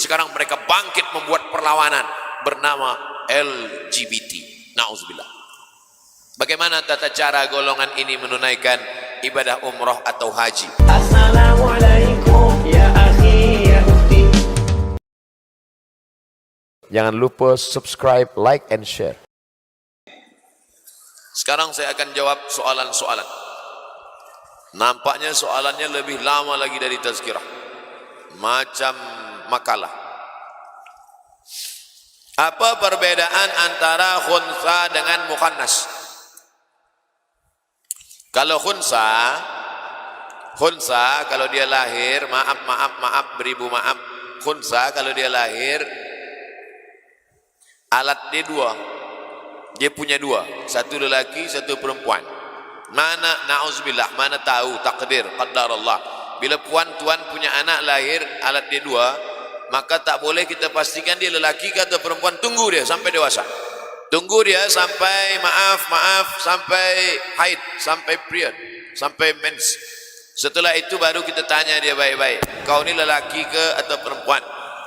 Sekarang mereka bangkit membuat perlawanan bernama LGBT. Nauzubillah. Bagaimana tata cara golongan ini menunaikan ibadah umroh atau haji? Assalamualaikum ya akhi ya ukhti. Jangan lupa subscribe, like, and share. Sekarang saya akan jawab soalan-soalan. Nampaknya soalannya lebih lama lagi dari tazkirah, macam makalah. Apa perbedaan antara khunsa dengan mukhannas? Kalau khunsa kalau dia lahir, maaf, beribu maaf. Khunsa kalau dia lahir, alat dia dua. Dia punya dua, satu lelaki, satu perempuan. Mana na'uzubillah, mana tahu takdir, qadarullah. Bila tuan punya anak lahir, alat dia dua, maka tak boleh kita pastikan dia lelaki atau perempuan. Tunggu dia sampai dewasa. Tunggu dia sampai sampai haid, sampai period, sampai mens. Setelah itu baru kita tanya dia baik-baik, kau ni lelaki ke atau perempuan?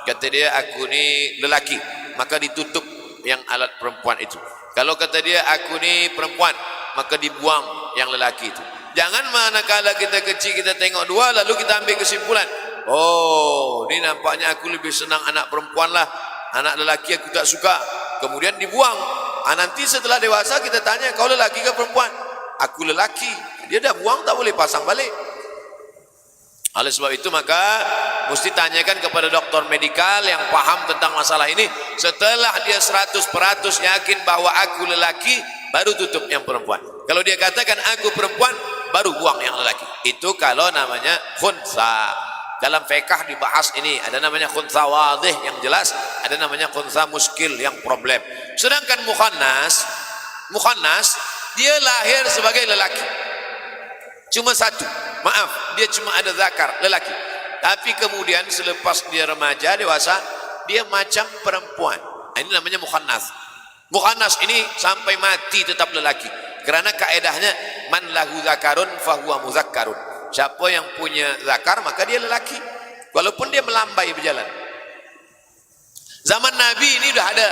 Kata dia, aku ni lelaki. Maka ditutup yang alat perempuan itu. Kalau kata dia, aku ni perempuan, maka dibuang yang lelaki itu. Jangan manakala kita kecil kita tengok dua lalu kita ambil kesimpulan, oh, ini nampaknya aku lebih senang anak perempuan lah, anak lelaki aku tak suka. Kemudian dibuang. Nanti setelah dewasa kita tanya, kau lelaki ke perempuan? Aku lelaki. Dia dah buang, tak boleh pasang balik. Oleh sebab itu maka mesti tanyakan kepada doktor medikal yang paham tentang masalah ini. Setelah dia 100% yakin bahwa aku lelaki, baru tutup yang perempuan. Kalau dia katakan aku perempuan, baru buang yang lelaki. Itu kalau namanya khunsa. Dalam fiqh dibahas ini, ada namanya khunsa wadih yang jelas, ada namanya khunsa muskil yang problem. Sedangkan mukhannas dia lahir sebagai lelaki. Cuma satu, maaf, dia cuma ada zakar, lelaki. Tapi kemudian selepas dia remaja, dewasa, dia macam perempuan. Ini namanya mukhannas. Mukhannas ini sampai mati tetap lelaki. Kerana kaedahnya, man lahu zakarun fahuwa muzakkarun. Siapa yang punya zakar maka dia lelaki, walaupun dia melambai berjalan. Zaman Nabi ini sudah ada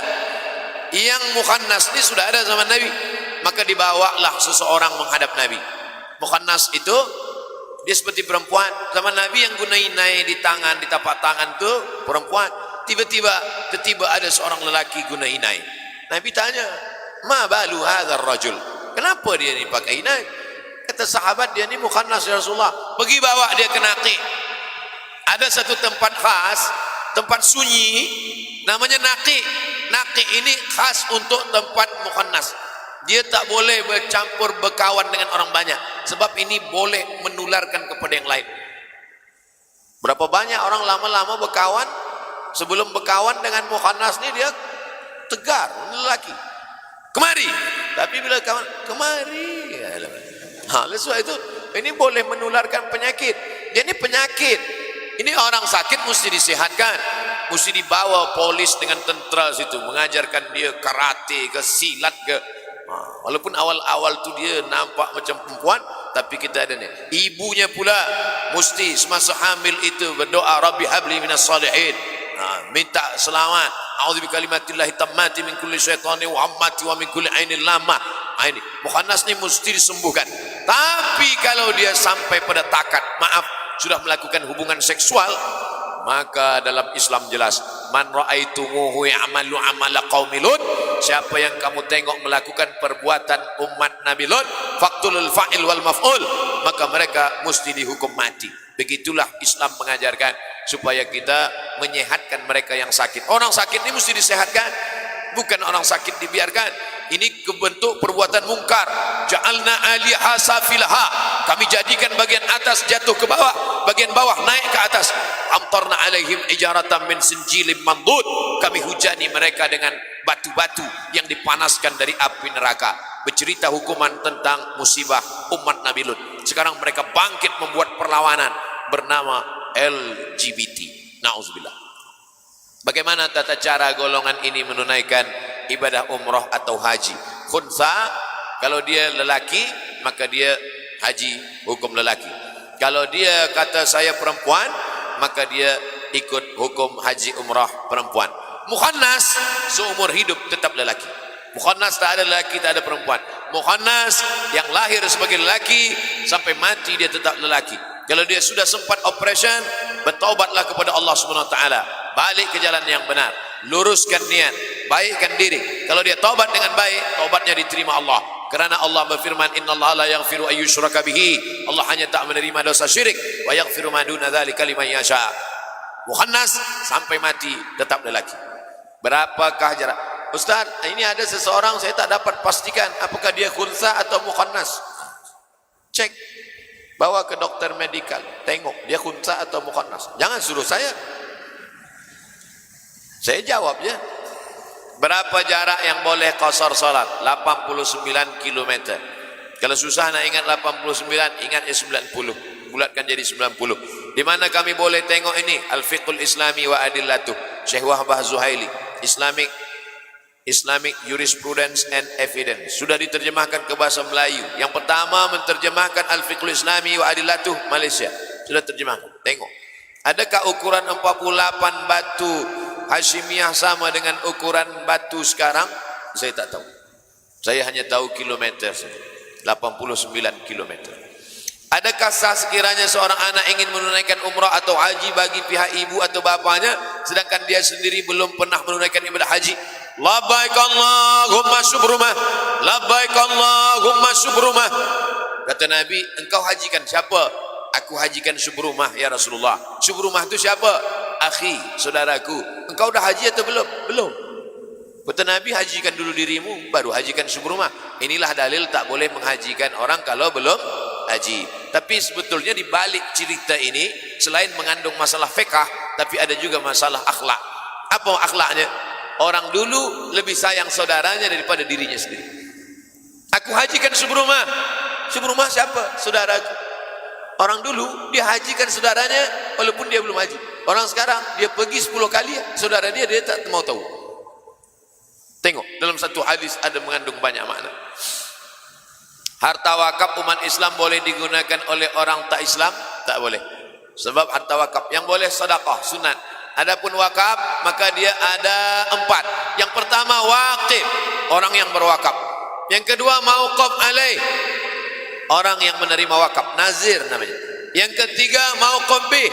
yang mukhannas, ini sudah ada zaman Nabi. Maka dibawalah seseorang menghadap Nabi. Mukhannas itu dia seperti perempuan. Zaman Nabi yang guna inai di tangan, di tapak tangan itu perempuan. Tiba-tiba ada seorang lelaki guna inai. Nabi tanya, ma balu hadzal rajul, kenapa dia ni pakai inai? Kata sahabat, dia ni mukhannas ya Rasulullah. Pergi bawa dia ke Naqi. Ada satu tempat khas, tempat sunyi, namanya Naqi. Naqi ini khas untuk tempat mukhannas. Dia tak boleh bercampur berkawan dengan orang banyak, sebab ini boleh menularkan kepada yang lain. Berapa banyak orang lama-lama berkawan, sebelum berkawan dengan mukhannas ni dia tegar, lelaki. Kemari. Tapi bila kawan, kemari. Oleh sebab itu, ini boleh menularkan penyakit. Dia ini penyakit. Ini orang sakit mesti disehatkan. Mesti dibawa polis dengan tentera situ, mengajarkan dia karate ke silat ke. Walaupun awal-awal tu dia nampak macam perempuan, tapi kita ada ni. Ibunya pula mesti semasa hamil itu berdoa, Rabbi habli minas salihin. Minta selamat. A'udzu bikalimatillahi tammati min kulli syaitani wa ammati wa min kulli ainil lamah. Ini mukhannas ni mesti disembuhkan. Tapi kalau dia sampai pada takat, maaf, sudah melakukan hubungan seksual, maka dalam Islam jelas, man ra'aitumuhu ya'malu amala qaumi Lut, siapa yang kamu tengok melakukan perbuatan umat Nabi Lut, faqtulul fa'il wal maf'ul, maka mereka mesti dihukum mati. Begitulah Islam mengajarkan supaya kita menyehatkan mereka yang sakit. Orang sakit ini mesti disehatkan, bukan orang sakit dibiarkan. Ini kebentuk perbuatan mungkar. Ja'alna aliha safilaha, kami jadikan bagian atas jatuh ke bawah, bagian bawah naik ke atas. Amtarna alaihim ijaratan min sinjilim mandud, kami hujani mereka dengan batu-batu yang dipanaskan dari api neraka. Bercerita hukuman tentang musibah umat Nabi Lut. Sekarang mereka bangkit membuat perlawanan bernama LGBT. Nauzubillah. Bagaimana tata cara golongan ini menunaikan ibadah umroh atau haji? Khunsa, kalau dia lelaki maka dia haji hukum lelaki. Kalau dia kata saya perempuan, maka dia ikut hukum haji umrah perempuan. Mukhannas seumur hidup tetap lelaki. Mukhannas tak ada lelaki, tak ada perempuan. Mukhannas yang lahir sebagai lelaki sampai mati dia tetap lelaki. Kalau dia sudah sempat operation, bertaubatlah kepada Allah Subhanahu wa taala. Balik ke jalan yang benar. Luruskan niat, baikkan diri. Kalau dia taubat dengan baik, taubatnya diterima Allah. Kerana Allah berfirman, innallaha la yaghfiru ayyushraka bihi. Allah hanya tak menerima dosa syirik, wa yaghfiru ma duna dzalika liman yasha. Mukhannas sampai mati tetap lelaki. Berapakah jarak? Ustaz, ini ada seseorang saya tak dapat pastikan apakah dia khunsa atau mukhannas. Cek, bawa ke dokter medikal, tengok dia khunsa atau mukhannas. Jangan suruh saya jawab je. Berapa jarak yang boleh qasar salat? 89 km. Kalau susah nak ingat 89, ingat ya 90. Bulatkan jadi 90. Di mana kami boleh tengok ini? Al-Fiqhul Islami wa Adillatuh, Syekh Wahbah Zuhaili. Islamic Jurisprudence and Evidence. Sudah diterjemahkan ke bahasa Melayu. Yang pertama menterjemahkan Al-Fiqhul Islami wa Adillatuh, Malaysia. Sudah terjemahkan. Tengok. Adakah ukuran 48 batu Hashimiyah sama dengan ukuran batu sekarang? Saya tak tahu. Saya hanya tahu kilometer saja. 89 kilometer. Adakah sah sekiranya seorang anak ingin menunaikan umrah atau haji bagi pihak ibu atau bapanya, sedangkan dia sendiri belum pernah menunaikan ibadah haji? Labbaik Allahumma syukrumah, labbaik Allahumma syukrumah. Kata Nabi, engkau hajikan siapa? Aku hajikan Syubrumah ya Rasulullah. Syubrumah itu siapa? Akhi, saudaraku. Engkau dah haji atau belum? Belum. Kata Nabi, hajikan dulu dirimu, baru hajikan Syubrumah. Inilah dalil tak boleh menghajikan orang kalau belum haji. Tapi sebetulnya di balik cerita ini, selain mengandung masalah fiqh, tapi ada juga masalah akhlak. Apa akhlaknya? Orang dulu lebih sayang saudaranya daripada dirinya sendiri. Aku hajikan Syubrumah. Syubrumah siapa? Saudaraku. Orang dulu dia hajikan saudaranya walaupun dia belum haji. Orang sekarang dia pergi 10 kali, saudara dia tak mau tahu. Tengok, dalam satu hadis ada mengandung banyak makna. Harta wakaf umat Islam boleh digunakan oleh orang tak Islam? Tak boleh. Sebab harta wakaf yang boleh sedekah, sunat. Adapun wakaf, maka dia ada 4. Yang pertama waqif, orang yang berwakaf. Yang kedua mauquf alaih, orang yang menerima wakaf, nazir namanya. Yang ketiga mauquf bih,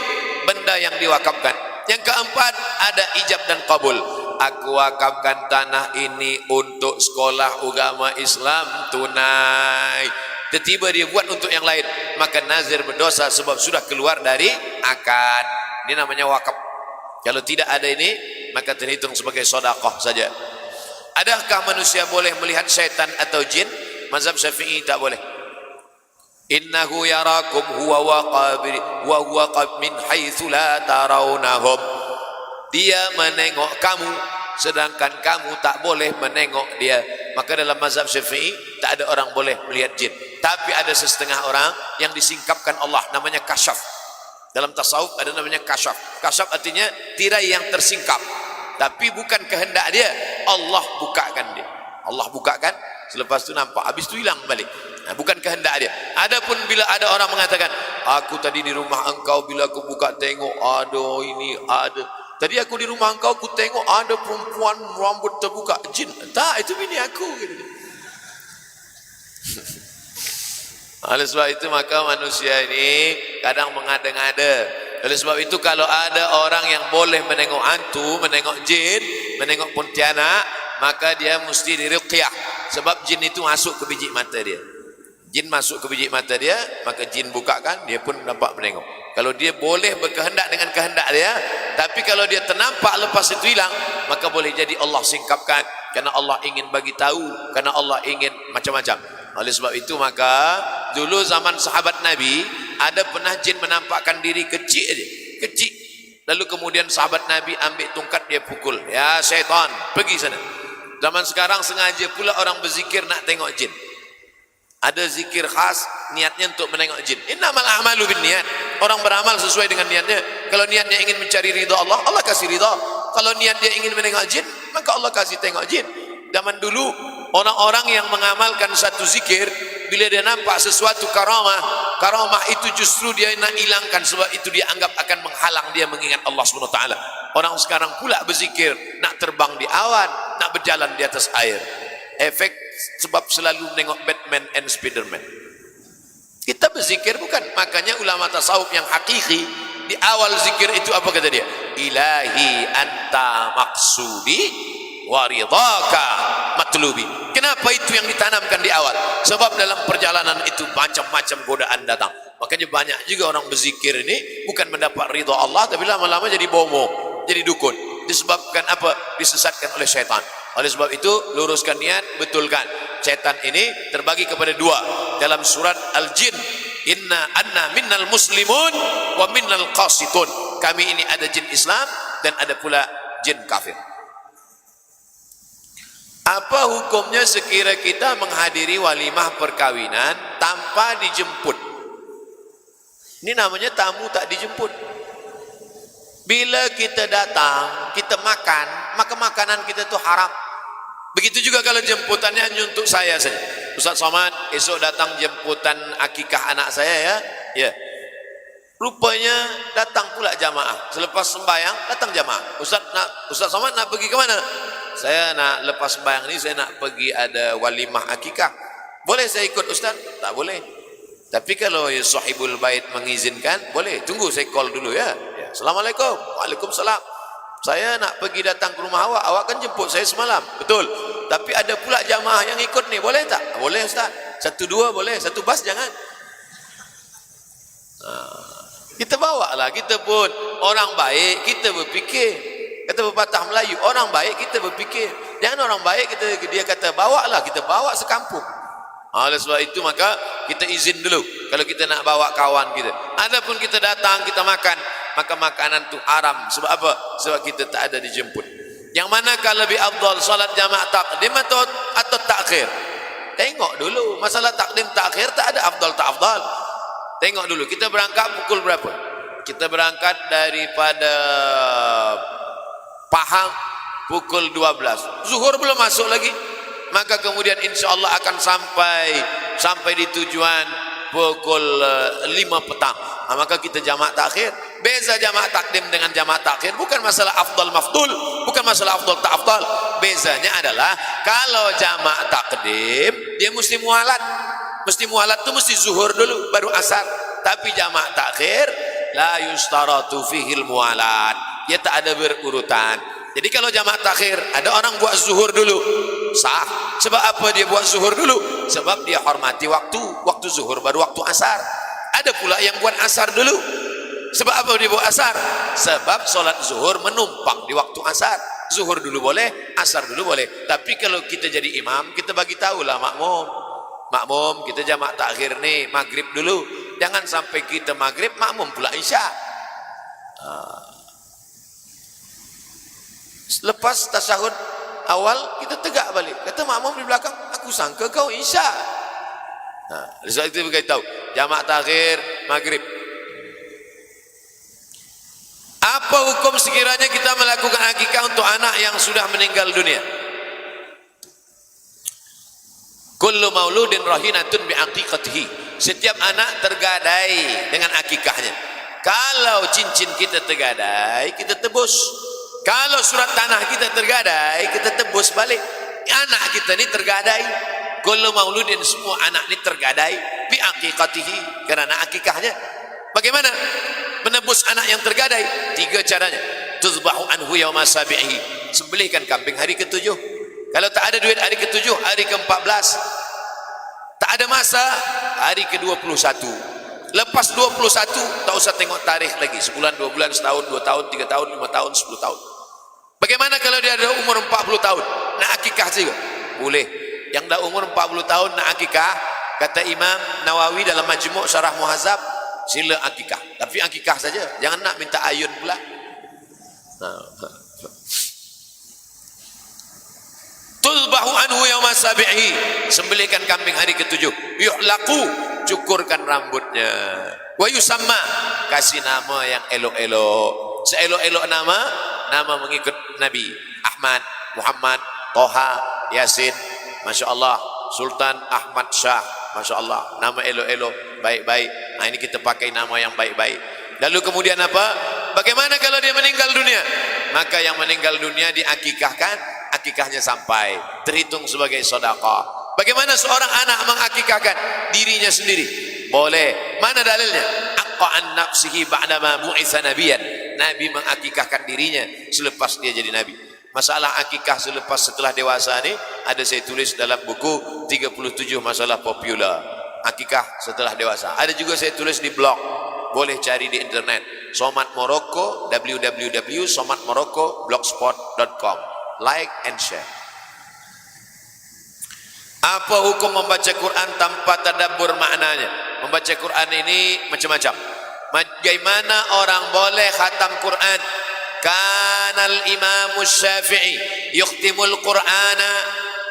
benda yang diwakafkan. Yang keempat ada ijab dan qabul. Aku wakafkan tanah ini untuk sekolah agama Islam tunai. Tiba-tiba dia buat untuk yang lain, maka nazir berdosa sebab sudah keluar dari akad. Ini namanya wakaf. Kalau tidak ada ini, maka terhitung sebagai sedekah saja. Adakah manusia boleh melihat syaitan atau jin? Mazhab Syafi'i tak boleh. Innahu yarakum huwa wa min haitsu la tarawnahum. Dia menengok kamu sedangkan kamu tak boleh menengok dia. Maka dalam mazhab Syafi'i tak ada orang boleh melihat jin. Tapi ada setengah orang yang disingkapkan Allah, namanya kasyaf. Dalam tasawuf ada namanya kasyaf. Kasyaf artinya tirai yang tersingkap. Tapi bukan kehendak dia, Allah bukakan dia. Allah bukakan, selepas itu nampak, habis itu hilang balik. Nah, bukan kehendak dia. Adapun bila ada orang mengatakan, aku tadi di rumah engkau, bila aku buka tengok ada ini, ada. Tadi aku di rumah engkau, aku tengok ada perempuan rambut terbuka. Jin. Tak, itu bini aku. Oleh sebab itu maka manusia ini kadang mengada-ngada. Oleh sebab itu kalau ada orang yang boleh menengok hantu, menengok jin, menengok pontianak, maka dia mesti diruqyah. Sebab jin itu masuk ke biji mata dia. Jin masuk ke biji mata dia, maka jin bukakan, dia pun dapat menengok. Kalau dia boleh berkehendak dengan kehendak dia, tapi kalau dia ternampak lepas itu hilang, maka boleh jadi Allah singkapkan, karena Allah ingin bagi tahu, karena Allah ingin macam-macam. Oleh sebab itu maka dulu zaman sahabat Nabi ada pernah jin menampakkan diri kecil aja, kecil. Lalu kemudian sahabat Nabi ambil tungkat, dia pukul. Ya syaitan, pergi sana. Zaman sekarang sengaja pula orang berzikir nak tengok jin. Ada zikir khas niatnya untuk menengok jin. Innamal a'malu binniyat. Orang beramal sesuai dengan niatnya. Kalau niatnya ingin mencari ridha Allah, Allah kasih ridha. Kalau niat dia ingin menengok jin, maka Allah kasih tengok jin. Zaman dulu orang-orang yang mengamalkan satu zikir, bila dia nampak sesuatu karamah, Karomah itu justru dia nak hilangkan, sebab itu dia anggap akan menghalang dia mengingat Allah Subhanahu wa taala. Orang sekarang pula berzikir nak terbang di awan, nak berjalan di atas air. Efek sebab selalu menengok Batman and Spiderman. Kita berzikir bukan, makanya ulama tasawuf yang hakiki di awal zikir itu apa kata dia? Ilahi anta maksudi waridaka matlubi. Kenapa itu yang ditanamkan di awal? Sebab dalam perjalanan itu macam-macam godaan datang. Makanya banyak juga orang berzikir ini bukan mendapat ridha Allah, tapi lama-lama jadi bomo, jadi dukun. Disebabkan apa? Disesatkan oleh syaitan. Oleh sebab itu luruskan niat, betulkan. Syaitan ini terbagi kepada dua dalam surat Al-Jin. Inna anna minnal muslimun wa minnal qasitun. Kami ini ada jin Islam dan ada pula jin kafir. Apa hukumnya sekira kita menghadiri walimah perkawinan tanpa dijemput? Ini namanya tamu tak dijemput. Bila kita datang, kita makan, maka makanan kita itu haram. Begitu juga kalau jemputannya hanya untuk saya saja. Ustaz Somad, esok datang jemputan akikah anak saya ya. Ya. Rupanya datang pula jamaah. Selepas sembahyang datang jamaah. Ustaz Somad nak pergi ke mana? Saya nak lepas sembahyang ni, saya nak pergi ada walimah akikah. Boleh saya ikut Ustaz? Tak boleh. Tapi kalau ya sahibul bait mengizinkan, boleh. Tunggu saya call dulu ya. Assalamualaikum. Waalaikumsalam. Saya nak pergi datang ke rumah awak. Awak kan jemput saya semalam. Betul. Tapi ada pula jamaah yang ikut ni. Boleh tak? Boleh Ustaz. 1, 2 boleh. 1 bas jangan. Kita bawa lah. Kita pun orang baik. Kita berfikir. Kata pepatah Melayu, orang baik kita berfikir. Jangan orang baik dia kata bawa lah. Kita bawa sekampung. Oleh sebab itu maka kita izin dulu kalau kita nak bawa kawan kita. Adapun kita datang, kita makan, maka makanan tu haram. Sebab apa? Sebab kita tak ada dijemput. Yang manakah lebih afdal, salat jamaah takdim atau takhir? Tengok dulu. Masalah takdim takhir tak ada afdal tak afdal. Tengok dulu. Kita berangkat pukul berapa? Kita berangkat daripada Pahang pukul 12. Zuhur belum masuk lagi. Maka kemudian insya-Allah akan sampai di tujuan pukul 5 petang. Maka kita jamaah takhir. Beza jamaah takdim dengan jamaah takhir bukan masalah afdal mafdul, bukan masalah afdal tak afdal. Bezanya adalah kalau jamaah takdim dia mesti mualat. Mesti mualat tu mesti zuhur dulu baru asar. Tapi jamaah takhir la yustaratu fihil mualat. Dia tak ada berurutan. Jadi kalau jamaah takhir ada orang buat zuhur dulu, sah. Sebab apa dia buat zuhur dulu? Sebab dia hormati waktu zuhur baru waktu asar. Ada pula yang buat asar dulu. Sebab apa dia buat asar? Sebab solat zuhur menumpang di waktu asar. Zuhur dulu boleh, asar dulu boleh. Tapi kalau kita jadi imam, kita bagi tahulah makmum kita jamaah takhir nih, maghrib dulu. Jangan sampai kita maghrib makmum pula isya. Lepas tasyahud awal kita tegak balik. Kata makmum di belakang, aku sangka kau isya. Sebab itu beritahu jamaah takhir maghrib. Apa hukum sekiranya kita melakukan akikah untuk anak yang sudah meninggal dunia? Kullu mauludin rahinatun bi aqiqatihi. Setiap anak tergadai dengan akikahnya. Kalau cincin kita tergadai, kita tebus. Kalau surat tanah kita tergadai, kita tebus balik. Anak kita ni tergadai. Kullu mauludin, semua anak ni tergadai bi aqiqatihi, kerana akikahnya. Bagaimana menebus anak yang tergadai? 3 caranya. Tuzbahu anhu yauma sabihi. Sembelihkan kambing hari ke-7. Kalau tak ada duit hari ke-7, hari ke-14. Tak ada masa, hari ke-21. Lepas 21, tak usah tengok tarikh lagi. Sebulan, 2 bulan, setahun, 2 tahun, 3 tahun, 5 tahun, 10 tahun. Bagaimana kalau dia ada umur 40 tahun? Nak akikah juga? Boleh. Yang dah umur 40 tahun nak akikah, kata Imam Nawawi dalam Majmu' Syarah Muhazab, sila akikah. Tapi akikah saja. Jangan nak minta ayun pula. Tuzbahu anhu yauma sabihi. Sembelihkan kambing hari ke-7. Yuhlaqu, cukurkan rambutnya. Wa yusamma, kasih nama yang elok-elok. Seelok-elok nama mengikut Nabi. Ahmad, Muhammad, Toha, Yasin, Masya Allah. Sultan Ahmad Shah, Masya Allah. Nama elok-elok, baik-baik. Nah, ini kita pakai nama yang baik-baik. Lalu kemudian apa? Bagaimana kalau dia meninggal dunia? Maka yang meninggal dunia diakikahkan, akikahnya sampai, terhitung sebagai sedekah. Bagaimana seorang anak mengakikahkan dirinya sendiri? Boleh. Mana dalilnya? Aqqa an nafsihi ba'dama bu'itsa nabiyan. Nabi mengakikahkan dirinya selepas dia jadi nabi. Masalah akikah setelah dewasa ini ada saya tulis dalam buku 37 masalah populer. Akikah setelah dewasa. Ada juga saya tulis di blog. Boleh cari di internet. Somat Morocco, www.somatmorocco.blogspot.com. Like and share. Apa hukum membaca Quran tanpa tadabbur maknanya? Membaca Quran ini macam-macam. Bagaimana orang boleh khatam Quran? Kanal Imam Syafi'i yukhtimul Qur'ana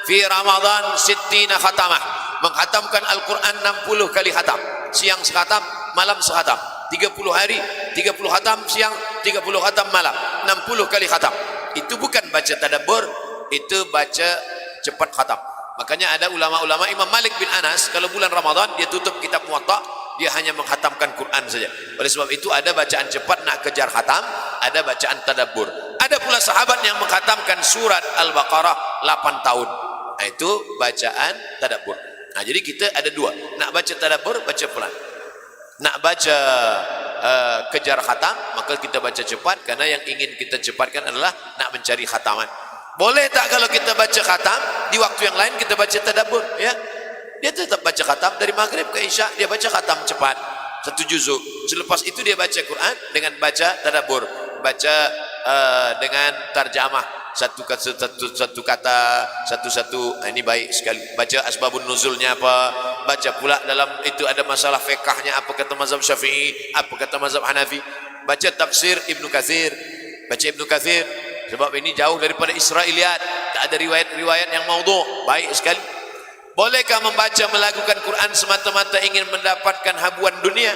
fi Ramadan 60 khatamah. Menghatamkan Al-Quran 60 kali khatam. Siang sekhatam, malam sekhatam. 30 hari, 30 khatam siang, 30 khatam malam. 60 kali khatam. Itu bukan baca tadabbur, itu baca cepat khatam. Makanya ada ulama-ulama, Imam Malik bin Anas, kalau bulan Ramadan dia tutup kitab Muwatta, dia hanya menghatamkan Quran saja. Oleh sebab itu ada bacaan cepat nak kejar khatam, ada bacaan tadabbur. Ada pula sahabat yang menghatamkan surat Al-Baqarah 8 tahun. Nah, itu bacaan tadabbur. Nah, jadi kita ada dua. Nak baca tadabbur, baca pelan. Nak baca kejar khatam, maka kita baca cepat, karena yang ingin kita cepatkan adalah nak mencari khataman. Boleh tak kalau kita baca khatam, di waktu yang lain kita baca tadabbur, ya? Dia tetap baca khatam dari maghrib ke isya, dia baca khatam cepat, 1 juzuk. Selepas itu dia baca Quran dengan baca tadabbur, baca dengan tarjamah, satu kata, satu-satu. Ini baik sekali. Baca asbabun nuzulnya apa, baca pula dalam itu ada masalah fiqhnya, apa kata mazhab Syafi'i, apa kata mazhab Hanafi. Baca tafsir Ibnu Katsir, baca Ibnu Katsir, sebab ini jauh daripada Israiliyat, tak ada riwayat-riwayat yang maudhu'. Baik sekali. Bolehkah membaca melakukan Quran semata-mata ingin mendapatkan habuan dunia?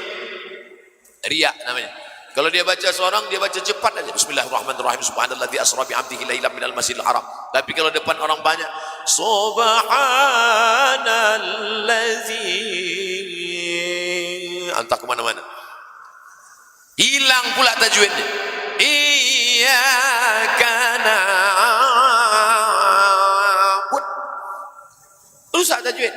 Riya namanya. Kalau dia baca seorang, dia baca cepat aja. Bismillahirrahmanirrahim. Subhanalladzi asra bi 'abdihi lailan minal masjidil haram. Tapi kalau depan orang banyak, Subhanalladzi, entah kemana-mana. Hilang pula tajwidnya. Iyyaka na'budu. Rusak tajwid.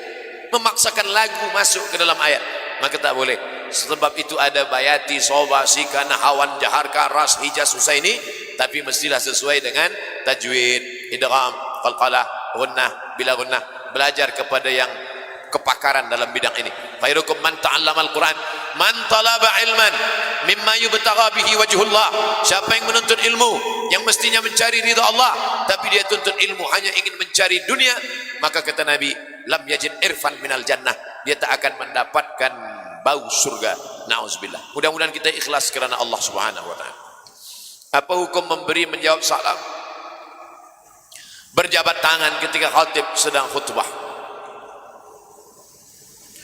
Memaksakan lagu masuk ke dalam ayat. Maka tak boleh. Sebab itu ada bayati, soba, sika, nahawan, jaharka, ras, hijaz, husaini. Tapi mestilah sesuai dengan tajwid, idgham, qalqalah, gunnah, bila gunnah. Belajar kepada yang kepakaran dalam bidang ini. Khairukum man ta'allamal Quran, man talaba ilman mimma yubtagha bihi wajhullah. Siapa yang menuntut ilmu yang mestinya mencari ridha Allah, tapi dia tuntut ilmu hanya ingin mencari dunia, maka kata Nabi, lam yajid irfan minal jannah. Dia tak akan mendapatkan bau surga. Nauzubillah. Mudah-mudahan kita ikhlas kerana Allah Subhanahu wa taala. Apa hukum memberi menjawab salam, berjabat tangan ketika khatib sedang khutbah?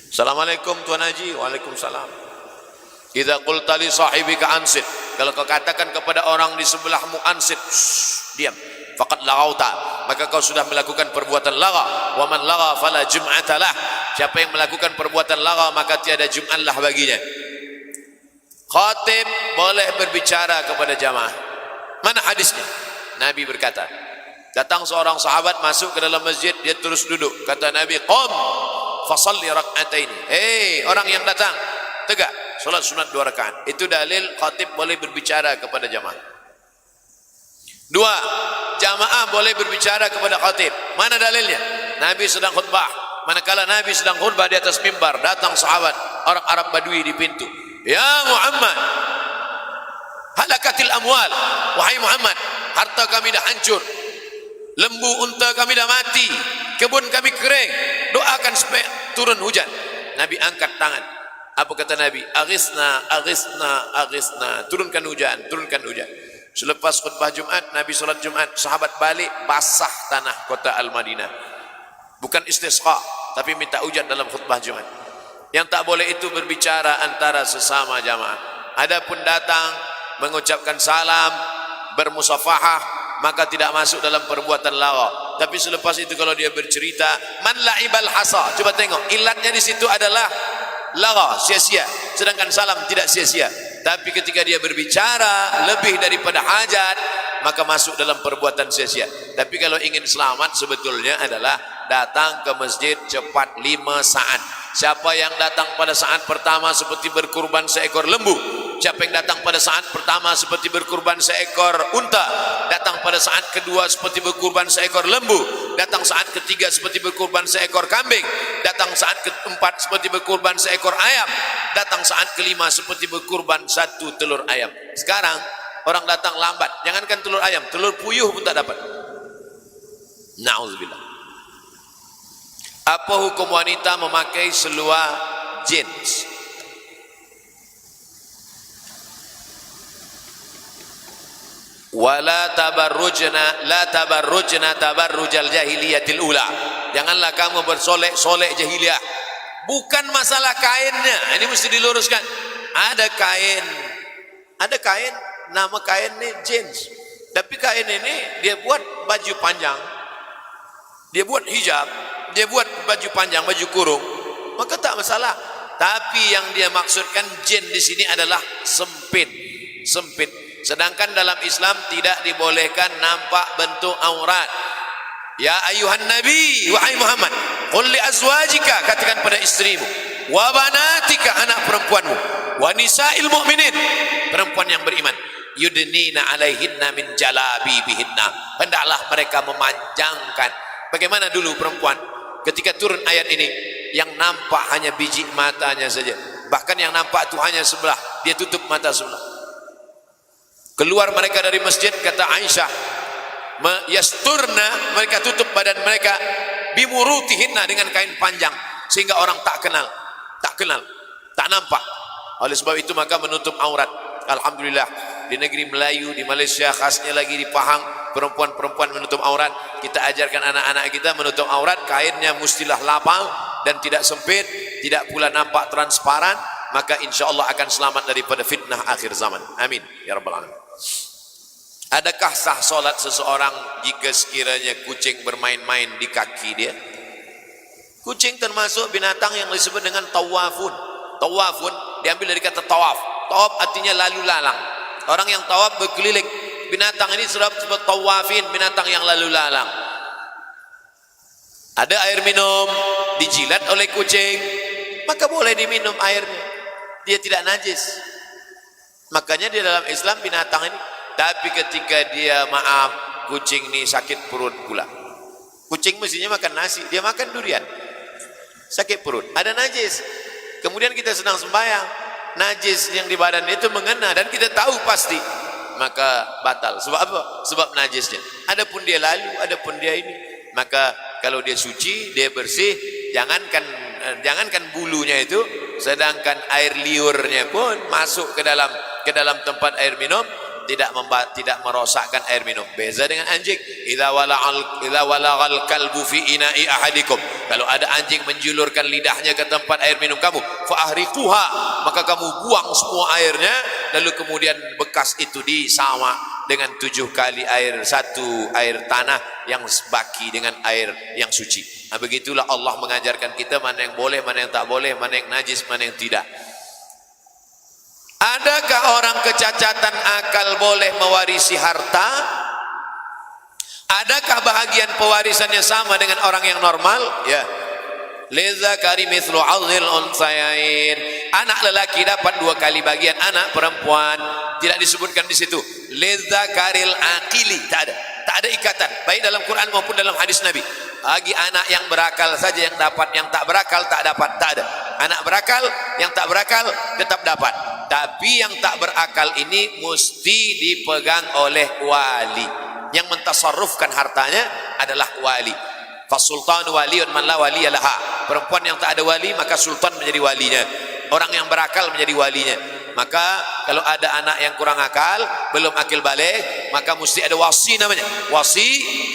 Assalamualaikum Tuan Haji. Waalaikumsalam. Idza qulta li sahibika ansit, kalau kau katakan kepada orang di sebelahmu ansit, diam, faqad laghauta, maka kau sudah melakukan perbuatan lagha. Wa man lagha fala jum'ata lah. Siapa yang melakukan perbuatan lagha maka tiada jum'ah baginya. Khatib boleh berbicara kepada jamaah. Mana hadisnya? Nabi berkata, datang seorang sahabat masuk ke dalam masjid, dia terus duduk. Kata Nabi, qum fasalli rak'ataini. Hei orang yang datang, tegak, solat sunat 2 rakaat. Itu dalil khatib boleh berbicara kepada jamaah. 2, jamaah boleh berbicara kepada khatib. Mana dalilnya? Nabi sedang khutbah. Manakala Nabi sedang khutbah di atas mimbar, datang sahabat orang Arab Badui di pintu. Ya Muhammad, halakatil amwal. Wahai Muhammad, harta kami dah hancur, lembu unta kami dah mati, kebun kami kering, doakan supaya turun hujan. Nabi angkat tangan. Apa kata Nabi? Aghisna, aghisna, aghisna. Turunkan hujan, turunkan hujan. Selepas khutbah Jumat, Nabi solat Jumat, sahabat balik basah tanah kota Al-Madinah. Bukan istisqa, tapi minta hujan dalam khutbah Jumat. Yang tak boleh itu berbicara antara sesama jamaah. Adapun datang mengucapkan salam, bermusafahah, maka tidak masuk dalam perbuatan lagha. Tapi selepas itu kalau dia bercerita, man la'ibal hasa, coba tengok ilatnya di situ adalah lagha, sia-sia. sedangkan salam tidak sia-sia. Tapi ketika dia berbicara lebih daripada hajat, maka masuk dalam perbuatan sia-sia. Tapi kalau ingin selamat sebetulnya adalah datang ke masjid cepat 5 saat. Siapa yang datang pada saat pertama seperti berkurban seekor lembu, siapa yang datang pada saat pertama seperti berkurban seekor unta, datang pada saat kedua seperti berkurban seekor lembu, datang saat ketiga seperti berkurban seekor kambing, datang saat keempat seperti berkurban seekor ayam, datang saat kelima seperti berkurban 1 telur ayam. Sekarang orang datang lambat, jangankan telur ayam, telur puyuh pun tak dapat. Na'udzubillah. Apa hukum wanita memakai seluar jeans? Wala tabarrujna la tabarrujna tabarrujal jahiliyatil ula. Janganlah kamu bersolek-solek jahiliyah. Bukan masalah kainnya, ini mesti diluruskan. Ada kain, nama kain ini jeans. Tapi kain ini dia buat baju panjang, dia buat hijab, dia buat baju panjang, baju kurung, maka tak masalah. Tapi yang dia maksudkan jin di sini adalah sempit. Sedangkan dalam Islam tidak dibolehkan nampak bentuk aurat. Ya ayuhan nabi, wahai Muhammad, qul li azwajika, katakan pada istrimu, wa banatika, anak perempuanmu, wa nisa'il mu'minin, perempuan yang beriman, yudnina alaihinna min jalabibihinna, hendaklah mereka memanjangkan. Bagaimana dulu perempuan ketika turun ayat ini, yang nampak hanya biji matanya saja, bahkan yang nampak itu hanya sebelah, dia tutup mata sebelah. Keluar mereka dari masjid, kata Aisyah, yasturna, mereka tutup badan mereka, bimurutihinna, dengan kain panjang, sehingga orang tak kenal, tak nampak. Oleh sebab itu maka menutup aurat. Alhamdulillah di negeri Melayu, di Malaysia, khasnya lagi di Pahang, perempuan-perempuan menutup aurat. Kita ajarkan anak-anak kita menutup aurat, kainnya mustilah lapang dan tidak sempit, tidak pula nampak transparan, maka insya Allah akan selamat daripada fitnah akhir zaman. Amin ya rabbal alamin. Adakah sah solat seseorang jika sekiranya kucing bermain-main di kaki dia? Kucing termasuk binatang yang disebut dengan tawafun. Tawafun diambil dari kata tawaf. Tawaf artinya lalu lalang. Orang yang tawaf berkeliling. Binatang ini sebab tawafin, binatang yang lalu lalang. Ada air minum dijilat oleh kucing, maka boleh diminum airnya, dia tidak najis. Makanya di dalam Islam binatang ini. Tapi ketika dia kucing ini sakit perut pula, kucing mestinya makan nasi, dia makan durian, sakit perut, ada najis, kemudian kita sedang sembahyang, najis yang di badan itu mengena dan kita tahu pasti, maka batal. Sebab apa? Sebab najisnya. Adapun dia lalu, adapun dia ini, maka kalau dia suci, dia bersih, jangankan bulunya itu, sedangkan air liurnya pun masuk ke dalam tempat air minum, tidak merosakkan air minum. Beza dengan anjing. Idza walagal kalbu fi ina'i ahadikum, kalau ada anjing menjulurkan lidahnya ke tempat air minum kamu, fa ahriquha, maka kamu buang semua airnya, lalu kemudian bekas itu disama dengan 7 kali air tanah yang baki dengan air yang suci. Nah, begitulah Allah mengajarkan kita mana yang boleh, mana yang tak boleh, mana yang najis, mana yang tidak. Adakah orang kecacatan akal boleh mewarisi harta? Adakah bahagian pewarisannya sama dengan orang yang normal? Ya. Lidzakari mithlu 'adhil unsayain. Anak lelaki dapat 2 kali bagian anak perempuan. Tidak disebutkan di situ. Lidzakaril aqili, tak ada ikatan, baik dalam Quran maupun dalam hadis Nabi. Bagi anak yang berakal saja yang dapat, yang tak berakal tak dapat, tak ada. Anak berakal, yang tak berakal tetap dapat. Tapi yang tak berakal ini mesti dipegang oleh wali. Yang mentasarrufkan hartanya adalah wali. Fasultanu waliyun man la waliya laha. Perempuan yang tak ada wali, maka sultan menjadi walinya. Orang yang berakal menjadi walinya. Maka kalau ada anak yang kurang akal, belum akil balik, maka mesti ada wasi namanya. Wasi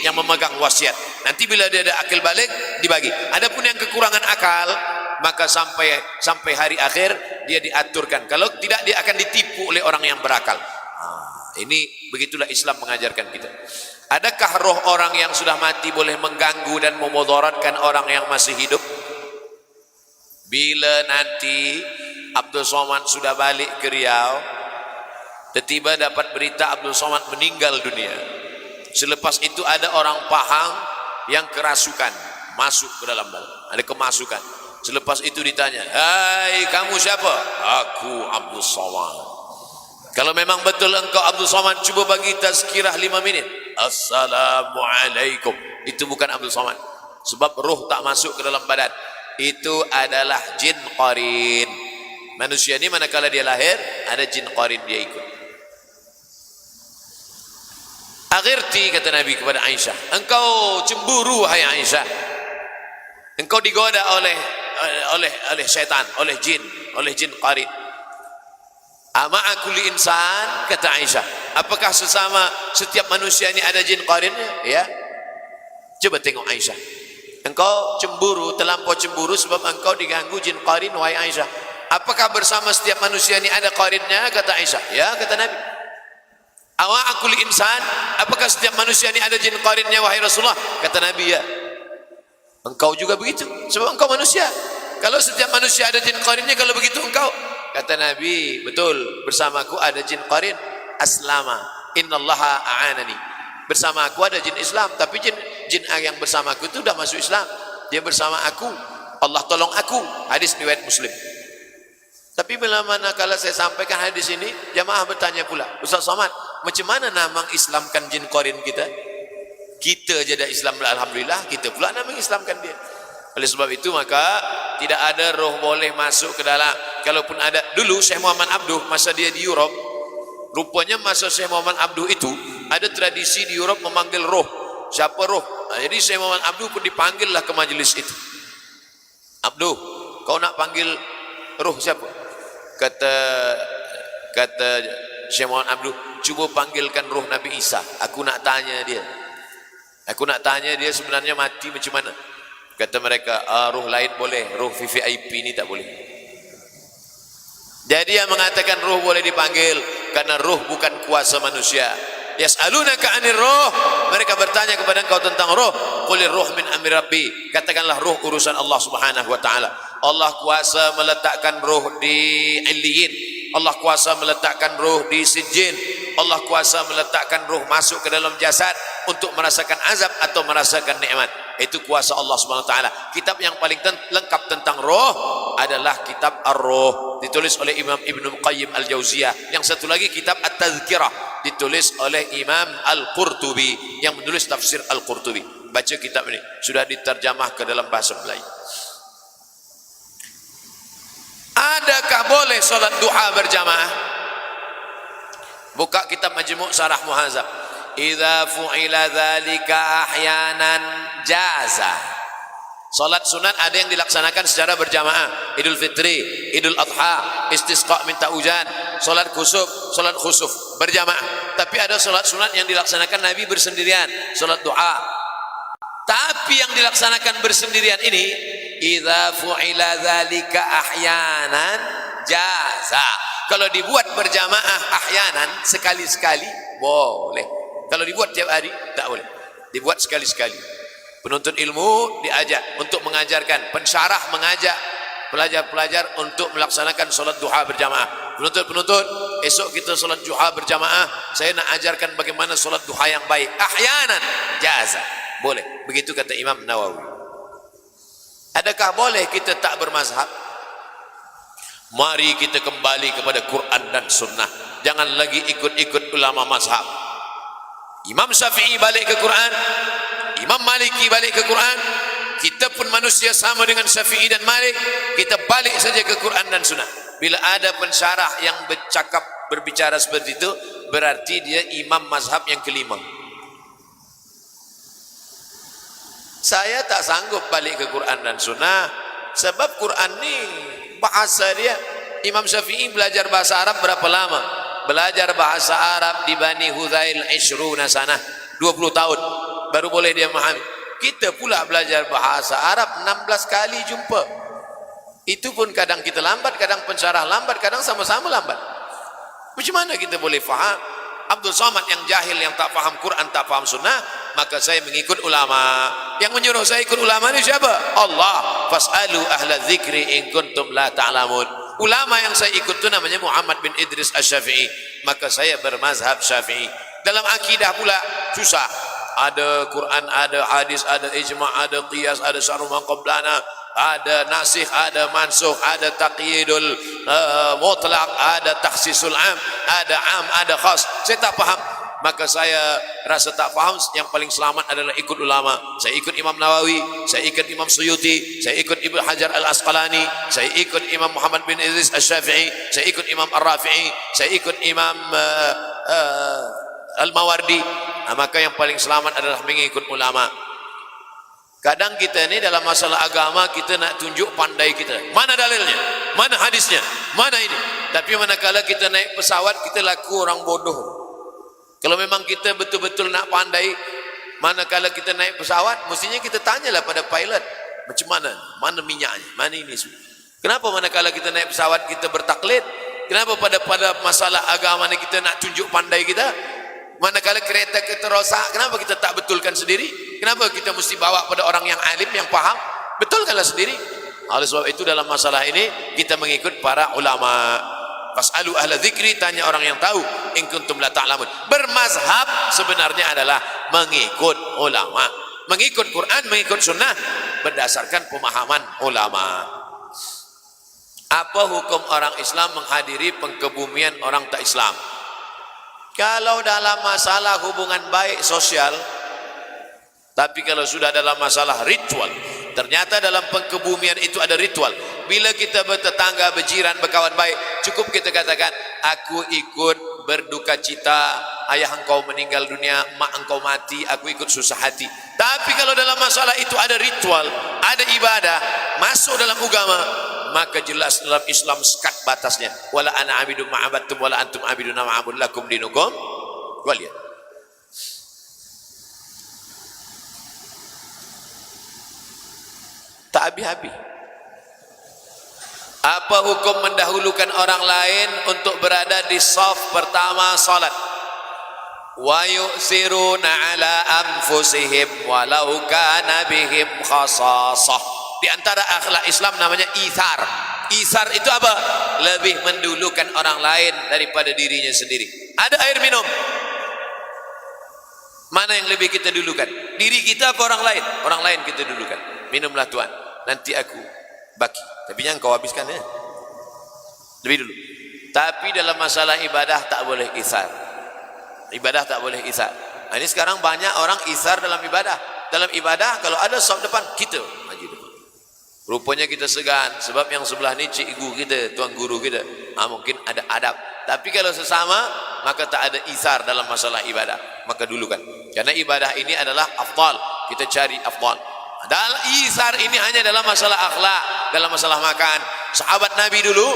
yang memegang wasiat. Nanti bila dia ada akil balik, dibagi. Adapun yang kekurangan akal, maka sampai hari akhir dia diaturkan. Kalau tidak, dia akan ditipu oleh orang yang berakal. Ini begitulah Islam mengajarkan kita. Adakah roh orang yang sudah mati boleh mengganggu dan memudaratkan orang yang masih hidup? Bila nanti Abdul Somad sudah balik ke Riau, tiba-tiba dapat berita Abdul Somad meninggal dunia. Selepas itu ada orang Pahang yang kerasukan masuk ke dalam ada kemasukan. Selepas itu ditanya, "Hai, kamu siapa?" "Aku Abdul Somad." "Kalau memang betul engkau Abdul Somad, cuba bagi tazkirah 5 minit." "Assalamualaikum." Itu bukan Abdul Somad, sebab roh tak masuk ke dalam badan. Itu adalah jin qarin. Manusia ini manakala dia lahir, ada jin qarin dia ikut. "Aghirti," kata Nabi kepada Aisyah, "engkau cemburu hai Aisyah, engkau digoda oleh syaitan, oleh jin qarin." "Ama'a kulli insan," kata Aisyah, "apakah setiap manusia ini ada jin qarinnya?" Ya. Coba tengok Aisyah, engkau cemburu, terlampau cemburu sebab engkau diganggu jin qarin wahai Aisyah. "Apakah bersama setiap manusia ini ada qarinnya?" kata Aisyah. "Ya," kata Nabi. "Ama'a kulli insan," apakah setiap manusia ini ada jin qarinnya wahai Rasulullah? Kata Nabi, "Ya." "Engkau juga begitu sebab engkau manusia. Kalau setiap manusia ada jin qarinnya, kalau begitu engkau?" Kata Nabi, "Betul, bersamaku ada jin qarin. Aslama, innallaha a'anani." Bersama aku ada jin Islam, tapi jin yang bersamaku itu sudah masuk Islam. Dia bersama aku, Allah tolong aku. Hadis riwayat Muslim. Tapi bila mana kalau saya sampaikan hadis ini, jamaah bertanya pula, "Ustaz Somad, macam mana nak mengislamkan jin qarin kita?" Kita je dah Islam, alhamdulillah, kita pula nak mengislamkan dia. Oleh sebab itu maka tidak ada roh boleh masuk ke dalam. Kalaupun ada, dulu Syekh Muhammad Abduh masa dia di Europe, rupanya masa Syekh Muhammad Abduh itu ada tradisi di Europe memanggil roh. Siapa roh? Jadi Syekh Muhammad Abduh pun dipanggil lah ke majlis itu. "Abduh, kau nak panggil roh siapa?" Kata Syekh Muhammad Abduh, "Cuba panggilkan roh Nabi Isa. Aku nak tanya dia. Aku nak tanya dia sebenarnya mati macam mana." Kata mereka, "Roh lain boleh, roh VVIP ni tak boleh." Jadi yang mengatakan roh boleh dipanggil karena roh bukan kuasa manusia. "Yas'alunaka 'anir roh," mereka bertanya kepada engkau tentang roh. "Qulir roh min amri rabbi," katakanlah roh urusan Allah Subhanahu wa taala. Allah kuasa meletakkan roh di Illiyin, Allah kuasa meletakkan roh di Sijjin, Allah kuasa meletakkan roh masuk ke dalam jasad untuk merasakan azab atau merasakan nikmat. Itu kuasa Allah Subhanahu wa taala. Kitab yang paling lengkap tentang roh adalah kitab Ar-Ruh, ditulis oleh Imam Ibnu Qayyim Al-Jauziyah. Yang satu lagi kitab At-Tazkirah, ditulis oleh Imam Al-Qurtubi yang menulis tafsir Al-Qurtubi. Baca kitab ini, sudah diterjemah ke dalam bahasa Melayu. Adakah boleh solat duha berjamaah? Buka kitab Majmu' Syarah Muhadzab. "Idza fu'ila dzalika ahyanan jaza." Solat sunat ada yang dilaksanakan secara berjamaah. Idul Fitri, Idul Adha, istisqa minta hujan, solat khusuf berjamaah. Tapi ada solat sunat yang dilaksanakan Nabi bersendirian, solat duha. Tapi yang dilaksanakan bersendirian ini, idza fu'ila dzalika ahyanan jaza. Kalau dibuat berjamaah ahyanan, sekali-sekali boleh. Kalau dibuat tiap hari tak boleh. Dibuat sekali-sekali. Penuntut ilmu diajak untuk mengajarkan, pensyarah mengajak pelajar-pelajar untuk melaksanakan solat duha berjamaah. Penuntut, esok kita solat duha berjamaah, saya nak ajarkan bagaimana solat duha yang baik. Ahyanan jaza, boleh. Begitu kata Imam Nawawi. Adakah boleh kita tak bermazhab? Mari kita kembali kepada Quran dan Sunnah. Jangan lagi ikut-ikut ulama mazhab. Imam Syafi'i balik ke Quran, Imam Maliki balik ke Quran. Kita pun manusia sama dengan Syafi'i dan Malik. Kita balik saja ke Quran dan Sunnah. Bila ada pensyarah yang berbicara seperti itu, berarti dia imam mazhab yang kelima. Saya tak sanggup balik ke Quran dan Sunnah, sebab Quran ni bahasa dia. Imam Syafi'i belajar bahasa Arab berapa lama? Belajar bahasa Arab di Bani Hudzail 20 sanah, 20 tahun baru boleh dia memahami. Kita pula belajar bahasa Arab 16 kali jumpa. Itu pun kadang kita lambat, kadang pensyarah lambat, kadang sama-sama lambat. Macam mana kita boleh faham? Abdul Somad yang jahil, yang tak faham Quran, tak faham Sunnah, maka saya mengikut ulama. Yang menyuruh saya ikut ulama ni siapa? Allah. Fas'alu ahla dzikri in kuntum la ta'lamun. Ulama yang saya ikut itu namanya Muhammad bin Idris Asy-Syafi'i, maka saya bermazhab Syafi'i. Dalam akidah pula susah. Ada Quran, ada hadis, ada ijma', ada qiyas, ada syarh ma qablana, ada nasikh, ada mansukh, ada taqyidul mutlaq, ada takhsisul am, ada khas. Saya tak faham, maka saya rasa tak faham. Yang paling selamat adalah ikut ulama. Saya ikut Imam Nawawi, saya ikut Imam Suyuti, saya ikut Ibnu Hajar Al-Asqalani, saya ikut Imam Muhammad bin Idris Asy-Syafi'i, saya ikut Imam Ar-Rafi'i, saya ikut Imam Al-Mawardi. Maka yang paling selamat adalah mengikut ulama. Kadang kita ni dalam masalah agama kita nak tunjuk pandai kita. Mana dalilnya? Mana hadisnya? Mana ini? Tapi manakala kita naik pesawat, kita laku orang bodoh. Kalau memang kita betul-betul nak pandai, manakala kita naik pesawat, mestinya kita tanyalah pada pilot, macam mana? Mana minyaknya? Mana ini semua? Kenapa manakala kita naik pesawat kita bertaklid? Kenapa pada masalah agama ni kita nak tunjuk pandai kita? Manakala kereta kita rosak, kenapa kita tak betulkan sendiri? Kenapa kita mesti bawa pada orang yang alim, yang faham? Betulkanlah sendiri. Oleh sebab itu dalam masalah ini kita mengikut para ulama. Fas'alu ahla dzikri, tanya orang yang tahu, in kuntum la ta'lamun. Bermazhab sebenarnya adalah mengikut ulama, mengikut Quran, mengikut sunnah berdasarkan pemahaman ulama. Apa hukum orang Islam menghadiri pengkebumian orang tak Islam? Kalau dalam masalah hubungan baik sosial, tapi kalau sudah dalam masalah ritual, ternyata dalam pengkebumian itu ada ritual. Bila kita bertetangga, berjiran, berkawan baik, cukup kita katakan, aku ikut berduka cita, ayah engkau meninggal dunia, mak engkau mati, aku ikut susah hati. Tapi kalau dalam masalah itu ada ritual, ada ibadah, masuk dalam agama, maka jelas dalam Islam sekat batasnya. Wala ana abidum ma'abattum wala antum abiduna ma'abud lakum dinukum waliyah. Tak habis-habis. Apa hukum mendahulukan orang lain untuk berada di saf pertama salat? Wa yu'siruna ala anfusihim walau kana bihim khasasah. Di antara akhlak Islam namanya ithar. Ithar itu apa? Lebih mendulukan orang lain daripada dirinya sendiri. Ada air minum, mana yang lebih kita dulukan? Diri kita apa orang lain? Orang lain kita dulukan. Minumlah tuan, nanti aku baki. Tapi jangan kau habiskan ya. Lebih dulu. Tapi dalam masalah ibadah tak boleh ithar. Ibadah tak boleh ithar. Nah, ini sekarang banyak orang ithar dalam ibadah. Dalam ibadah kalau ada saf depan, kita maju depan. Rupanya kita segan, sebab yang sebelah ni cikgu kita, tuan guru kita. Mungkin ada adab. Tapi kalau sesama, maka tak ada ithar dalam masalah ibadah. Maka dulukan. Karena ibadah ini adalah afdal. Kita cari afdal. Dalam ithar ini hanya dalam masalah akhlak, dalam masalah makan. Sahabat Nabi dulu,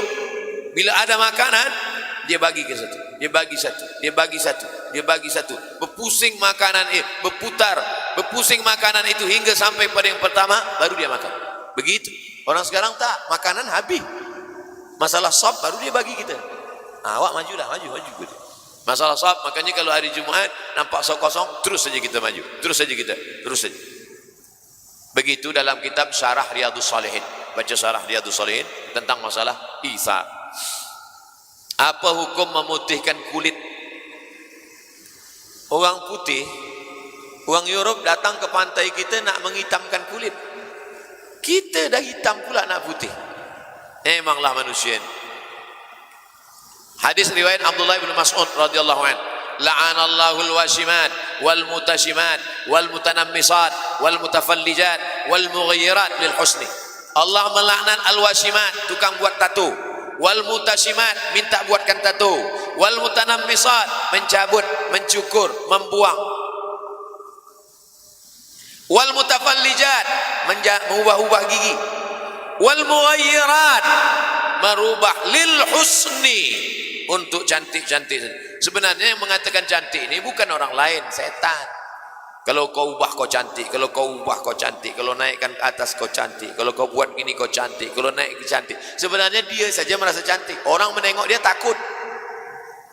bila ada makanan, dia bagi ke satu, dia bagi satu, dia bagi satu, dia bagi satu. Berpusing makanan berputar, berpusing makanan itu hingga sampai pada yang pertama, baru dia makan. Begitu. Orang sekarang tak, makanan habis. Masalah sop baru dia bagi kita. Awak majulah, maju. Masalah sop, makanya kalau hari Jumaat nampak sop kosong, terus saja kita maju. Terus saja. Begitu dalam kitab Syarah Riyadhus Shalihin. Baca Syarah Riyadhus Shalihin tentang masalah itsar. Apa hukum memutihkan kulit? Orang putih, orang Europe datang ke pantai kita nak menghitamkan kulit. Kita dah hitam pula nak putih. Memanglah manusia ini. Hadis riwayat Abdullah bin Mas'ud radhiyallahu anhu, la'anallahu al-washimat wal mutashimat wal mutanammisat wal mutafallijat wal mughayyirat lil husni. Allah melaknat al-washimat, tukang buat tato, wal mutashimat, minta buatkan tato, wal mutanammisat, mencabut, mencukur, membuang, wal mutafallijat, mengubah-ubah gigi, wal mughayyirat, merubah lil husni, untuk cantik-cantik. Sebenarnya yang mengatakan cantik ini bukan orang lain, setan. Kalau kau ubah kau cantik, kalau kau ubah kau cantik, kalau naikkan ke atas kau cantik, kalau kau buat gini kau cantik, kalau naik ke cantik. Sebenarnya dia saja merasa cantik. Orang menengok dia takut.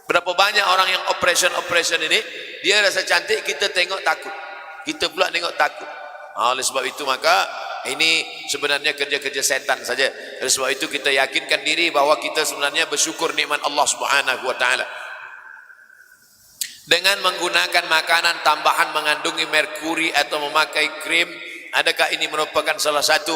Berapa banyak orang yang operation ini, dia rasa cantik, kita tengok takut. Kita pula tengok takut. Oleh sebab itu maka Ini sebenarnya kerja-kerja setan saja. Oleh sebab itu kita yakinkan diri bahwa kita sebenarnya bersyukur nikmat Allah Subhanahu wa taala. Dengan menggunakan makanan tambahan mengandungi merkuri atau memakai krim, adakah ini merupakan salah satu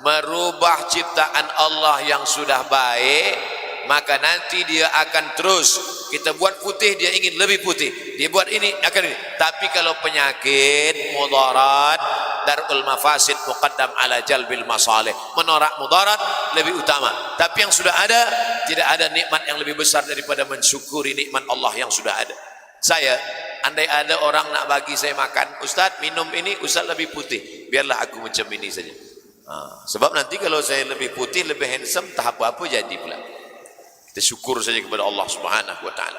merubah ciptaan Allah yang sudah baik? Maka nanti dia akan terus, kita buat putih dia ingin lebih putih, dia buat ini akan ini. Tapi kalau penyakit mudarat, darul mafasid muqaddam ala jalbil masalih, menolak mudarat lebih utama. Tapi yang sudah ada, tidak ada nikmat yang lebih besar daripada mensyukuri nikmat Allah yang sudah ada. Saya, andai ada orang nak bagi saya makan, Ustaz minum ini, Ustaz lebih putih, biarlah aku macam ini saja. Sebab nanti kalau saya lebih putih, lebih handsome, tak apa-apa jadi pula. Kita syukur saja kepada Allah Subhanahu wa taala.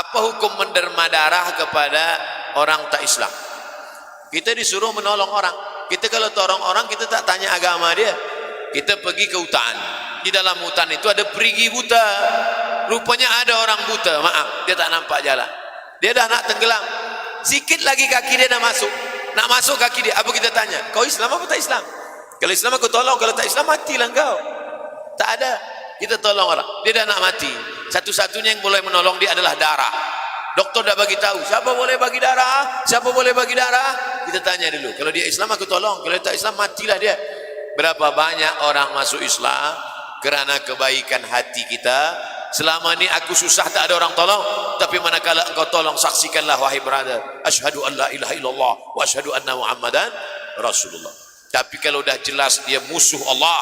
Apa hukum menderma darah kepada orang tak Islam? Kita disuruh menolong orang. Kita kalau tolong orang, kita tak tanya agama dia. Kita pergi ke hutan. Di dalam hutan itu ada perigi buta. Rupanya ada orang buta, maaf, dia tak nampak jalan. Dia dah nak tenggelam. Sikit lagi kaki dia dah masuk. Nak masuk kaki dia, apa kita tanya? Kau Islam apa tak Islam? Kalau Islam aku tolong, kalau tak Islam matilah kau. Tak ada. Kita tolong orang, dia dah nak mati. Satu-satunya yang boleh menolong dia adalah darah. Doktor dah bagi tahu, siapa boleh bagi darah? Siapa boleh bagi darah? Kita tanya dulu. Kalau dia Islam aku tolong, kalau tak Islam matilah dia. Berapa banyak orang masuk Islam kerana kebaikan hati kita. Selama ni aku susah tak ada orang tolong, tapi manakala engkau tolong, saksikanlah wahai brother, asyhadu an la ilaha illallah wa asyhadu anna Muhammadan Rasulullah. Tapi kalau dah jelas dia musuh Allah,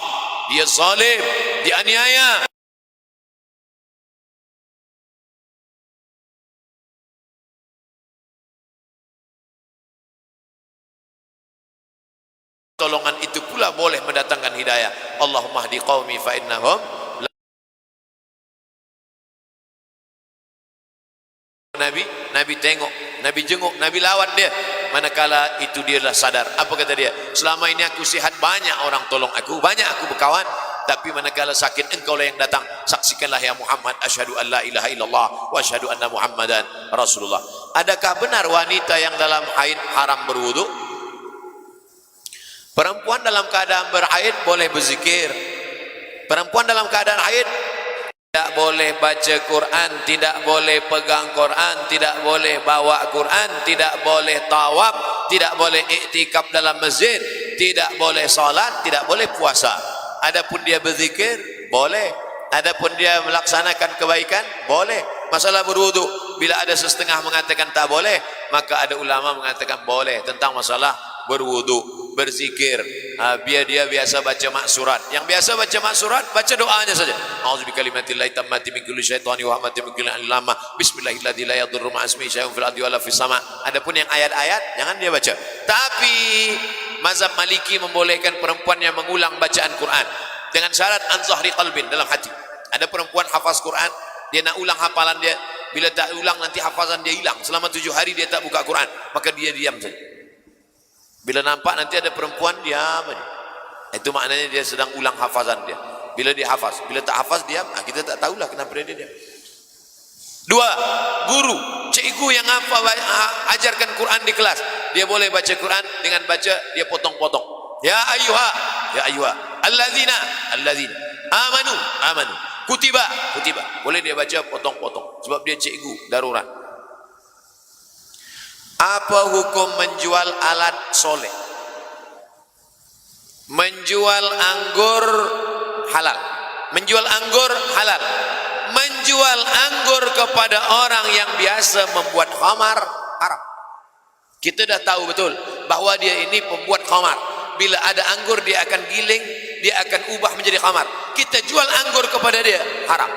dia zalim, dia aniaya, tolongan itu pula boleh mendatangkan hidayah. Allahumma hdi qaumi fa innahum Nabi tengok, Nabi jenguk, Nabi lawat dia. Manakala itu dia dah sadar. Apa kata dia? Selama ini aku sihat, banyak orang tolong aku, banyak aku berkawan. Tapi manakala sakit, engkau lah yang datang. Saksikanlah ya Muhammad, asyhadu an la ilaha illallah wa asyhadu anna Muhammadan Rasulullah. Adakah benar wanita yang dalam haid haram berwudu? Perempuan dalam keadaan berhaid boleh berzikir. Perempuan dalam keadaan haid tidak boleh baca Quran, tidak boleh pegang Quran, tidak boleh bawa Quran, tidak boleh tawaf, tidak boleh iktikaf dalam masjid, tidak boleh salat, tidak boleh puasa. Adapun dia berzikir, boleh. Adapun dia melaksanakan kebaikan, boleh. Masalah berwudu, bila ada setengah mengatakan tak boleh, maka ada ulama mengatakan boleh tentang masalah berwudu, berzikir. Biar dia biasa baca maksurat. Yang biasa baca maksurat, baca doanya saja. A'udzubikalimatillahi tammati min kulli syaitani wa hamati min kulli lama. Bismillahirrahmanirrahim. La yadurru ma'asmi syai'un fil ardi wala fis sama. Adapun yang ayat-ayat jangan dia baca. Tapi mazhab Maliki membolehkan perempuan yang mengulang bacaan Quran dengan syarat an zahri qalbin, dalam hati. Ada perempuan hafaz Quran, dia nak ulang hafalan dia. Bila tak ulang nanti hafazan dia hilang. Selama 7 hari dia tak buka Quran, maka dia diam saja. Bila nampak nanti ada perempuan, diam aja. Itu maknanya dia sedang ulang hafazan dia. Bila dia hafaz, bila tak hafaz diam, kita tak tahulah kenapa dia diam. 2, guru, cikgu yang ajarkan Quran di kelas, dia boleh baca Quran dengan baca dia potong-potong. Ya ayyuha alladzina amanu kutiba, boleh dia baca potong-potong sebab dia cikgu darurat. Apa hukum menjual alat soleh? Menjual anggur halal. Menjual anggur halal. Menjual anggur kepada orang yang biasa membuat khamar haram. Kita dah tahu betul bahwa dia ini pembuat khamar. Bila ada anggur dia akan giling, dia akan ubah menjadi khamar. Kita jual anggur kepada dia, haram.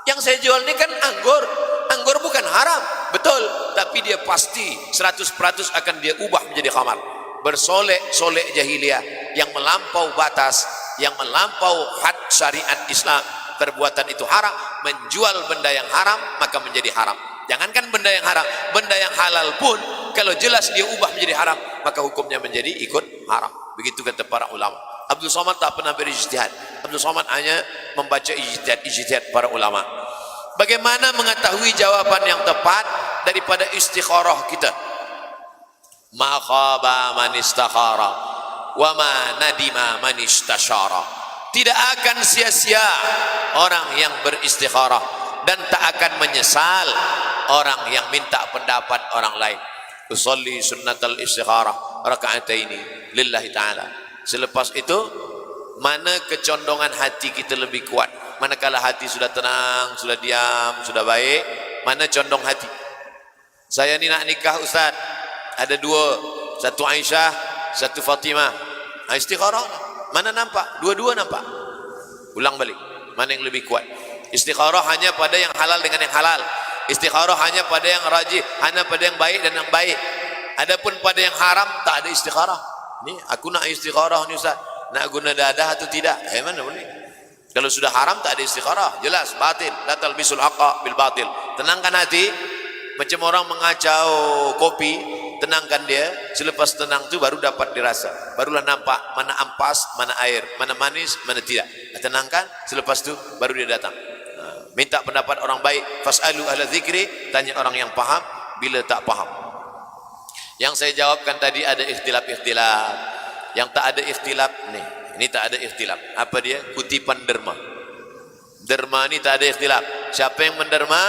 Yang saya jual ini kan anggur. Anggur bukan haram, betul, tapi dia pasti 100% akan dia ubah menjadi khamar. Bersolek-solek jahiliyah yang melampau batas, yang melampau had syariat Islam, perbuatan itu haram. Menjual benda yang haram maka menjadi haram. Jangankan benda yang haram, benda yang halal pun kalau jelas dia ubah menjadi haram, maka hukumnya menjadi ikut haram. Begitu kata para ulama. Abdul Somad tak pernah berijtihad. Abdul Somad hanya membaca ijtihad para ulama. Bagaimana mengetahui jawaban yang tepat daripada istikharah kita? Ma khaba man istakhara wa ma nadima man istashara. Tidak akan sia-sia orang yang beristikharah dan tak akan menyesal orang yang minta pendapat orang lain. Usolli sunnatal istikharah raka'ataini lillahi ta'ala. Selepas itu, mana kecondongan hati kita lebih kuat? Manakala hati sudah tenang, sudah diam, sudah baik, mana condong hati? Saya ni nak nikah Ustaz, ada dua, satu Aisyah, satu Fatimah. Istikharah, mana nampak? Dua-dua nampak. Ulang balik, mana yang lebih kuat? Istikharah hanya pada yang halal dengan yang halal. Istikharah hanya pada yang rajih, hanya pada yang baik dan yang baik. Adapun pada yang haram tak ada istikharah. Ni aku nak istikharah ni Ustaz, nak guna dadah atau tidak? Mana boleh? Kalau sudah haram tak ada istikharah, jelas batil. La talbisul haqqa bil batil. Tenangkan hati, macam orang mengacau kopi, tenangkan dia. Selepas tenang tu baru dapat dirasa, barulah nampak mana ampas, mana air, mana manis, mana tidak. Tenangkan, selepas tu baru dia datang. Minta pendapat orang baik. Fas'alu ahla dzikri, tanya orang yang paham bila tak paham. Yang saya jawabkan tadi ada ikhtilaf-ikhtilaf. Yang tak ada ikhtilaf ni, ini tak ada ikhtilaf. Apa dia? Kutipan derma. Derma ni tak ada ikhtilaf. Siapa yang menderma,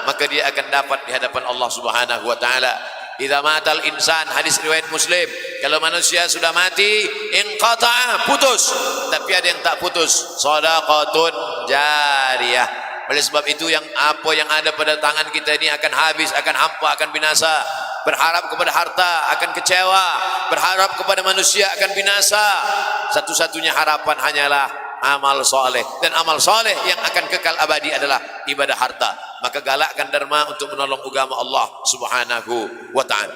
maka dia akan dapat di hadapan Allah Subhanahu wa taala. Idza matal insan, hadis riwayat Muslim, kalau manusia sudah mati, inqata'a, putus. Tapi ada yang tak putus, shadaqatun jariyah. Oleh sebab itu yang apa yang ada pada tangan kita ini akan habis, akan hampa, akan binasa. Berharap kepada harta akan kecewa, berharap kepada manusia akan binasa. Satu-satunya harapan hanyalah amal soleh, dan amal soleh yang akan kekal abadi adalah ibadah harta. Maka galakkan derma untuk menolong agama Allah Subhanahu wa ta'ala.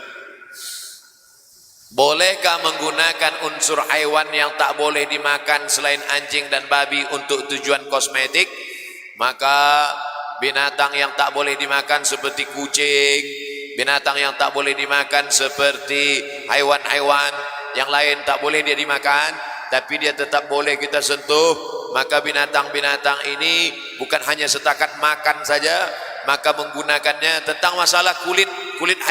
Bolehkah menggunakan unsur haiwan yang tak boleh dimakan selain anjing dan babi untuk tujuan kosmetik? Maka binatang yang tak boleh dimakan seperti kucing, binatang yang tak boleh dimakan seperti haiwan-haiwan yang lain tak boleh dia dimakan, tapi dia tetap boleh kita sentuh. Maka binatang-binatang ini bukan hanya setakat makan saja, maka menggunakannya tentang masalah kulit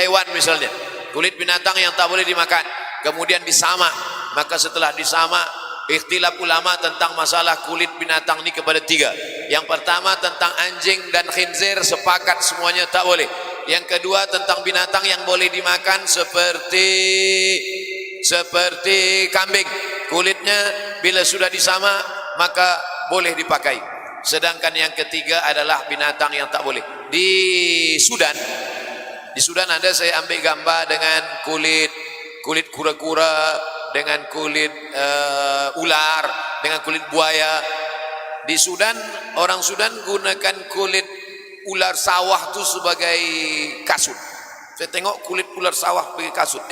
haiwan misalnya, kulit binatang yang tak boleh dimakan, kemudian disamak. Maka setelah disamak, ikhtilaf ulama tentang masalah kulit binatang ini kepada tiga. Yang pertama tentang anjing dan khinzir, sepakat semuanya tak boleh. Yang kedua tentang binatang yang boleh dimakan seperti kambing, kulitnya bila sudah disamak maka boleh dipakai. Sedangkan yang ketiga adalah binatang yang tak boleh. Di Sudan ada, saya ambil gambar dengan kulit kura-kura, dengan kulit ular, dengan kulit buaya. Di Sudan, orang Sudan gunakan kulit ular sawah tu sebagai kasut. Saya tengok kulit ular sawah sebagai kasut.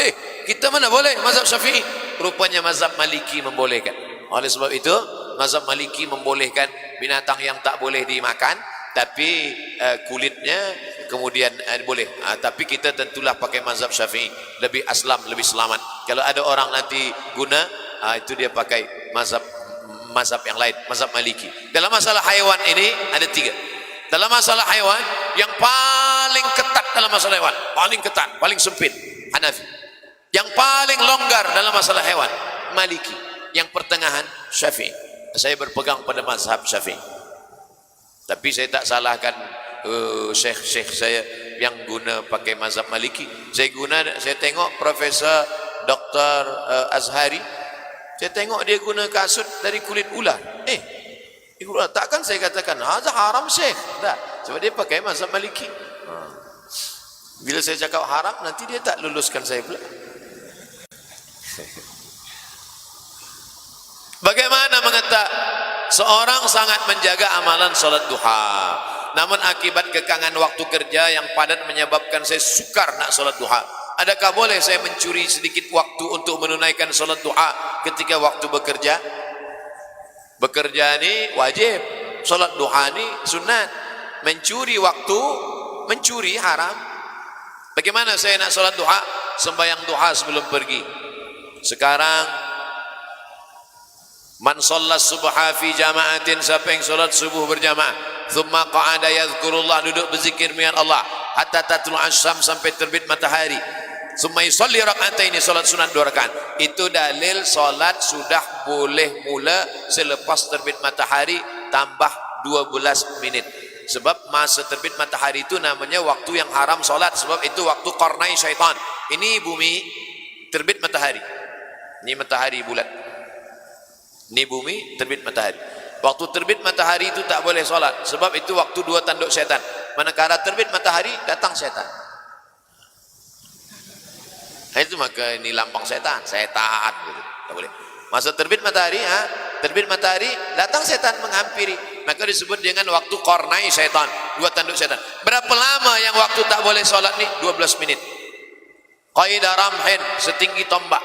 Kita mana boleh? Mazhab Syafi'i. Rupanya mazhab Maliki membolehkan. Oleh sebab itu, mazhab Maliki membolehkan binatang yang tak boleh dimakan, tapi kulitnya kemudian boleh. Tapi kita tentulah pakai mazhab Syafi'i, lebih aslam, lebih selamat. Kalau ada orang nanti guna, itu dia pakai mazhab yang lain, mazhab Maliki. Dalam masalah haiwan ini ada tiga. Dalam masalah haiwan, yang paling ketat dalam masalah haiwan, paling ketat, paling sempit, Hanafi. Yang paling longgar dalam masalah hewan, Maliki. Yang pertengahan, Syafi'i. Saya berpegang pada mazhab Syafi'i. Tapi saya tak salahkan syekh saya yang guna pakai mazhab Maliki. Saya tengok Profesor Dr. Azhari, saya tengok dia guna kasut dari kulit ular. Takkan saya katakan hazah haram syekh. Tak, sebab dia pakai mazhab Maliki. Bila saya cakap haram, nanti dia tak luluskan saya pula. Bagaimana mengata seorang sangat menjaga amalan salat duha, namun akibat kekangan waktu kerja yang padat menyebabkan saya sukar nak salat duha. Adakah boleh saya mencuri sedikit waktu untuk menunaikan salat duha ketika waktu bekerja? Bekerja ni wajib, salat duha ni sunat. Mencuri waktu, mencuri haram. Bagaimana saya nak salat duha? Sembahyang duha sebelum pergi. Sekarang man shallas subha fi jama'atin, siapa yang salat subuh berjamaah, thumma qa'ada yadhkurullah, duduk berzikir dengan Allah hatta tatlu' asy-syams, sampai terbit matahari. Summa yusalli raka'ataini, salat sunat 2 rakaat. Itu dalil salat sudah boleh mula selepas terbit matahari tambah 12 menit. Sebab masa terbit matahari itu namanya waktu yang haram salat, sebab itu waktu qarnai syaitan. Ini bumi terbit matahari. Ini matahari bulat. Ini bumi terbit matahari. Waktu terbit matahari itu tak boleh solat, sebab itu waktu 2 tanduk setan. Manakala terbit matahari datang setan. Itu maka ini lambang setan, setan gitu. Tak boleh. Masa terbit matahari, terbit matahari datang setan menghampiri. Maka disebut dengan waktu qarnai syaitan, 2 tanduk setan. Berapa lama yang waktu tak boleh solat ni? 12 menit. Qaidah ramhin, setinggi tombak.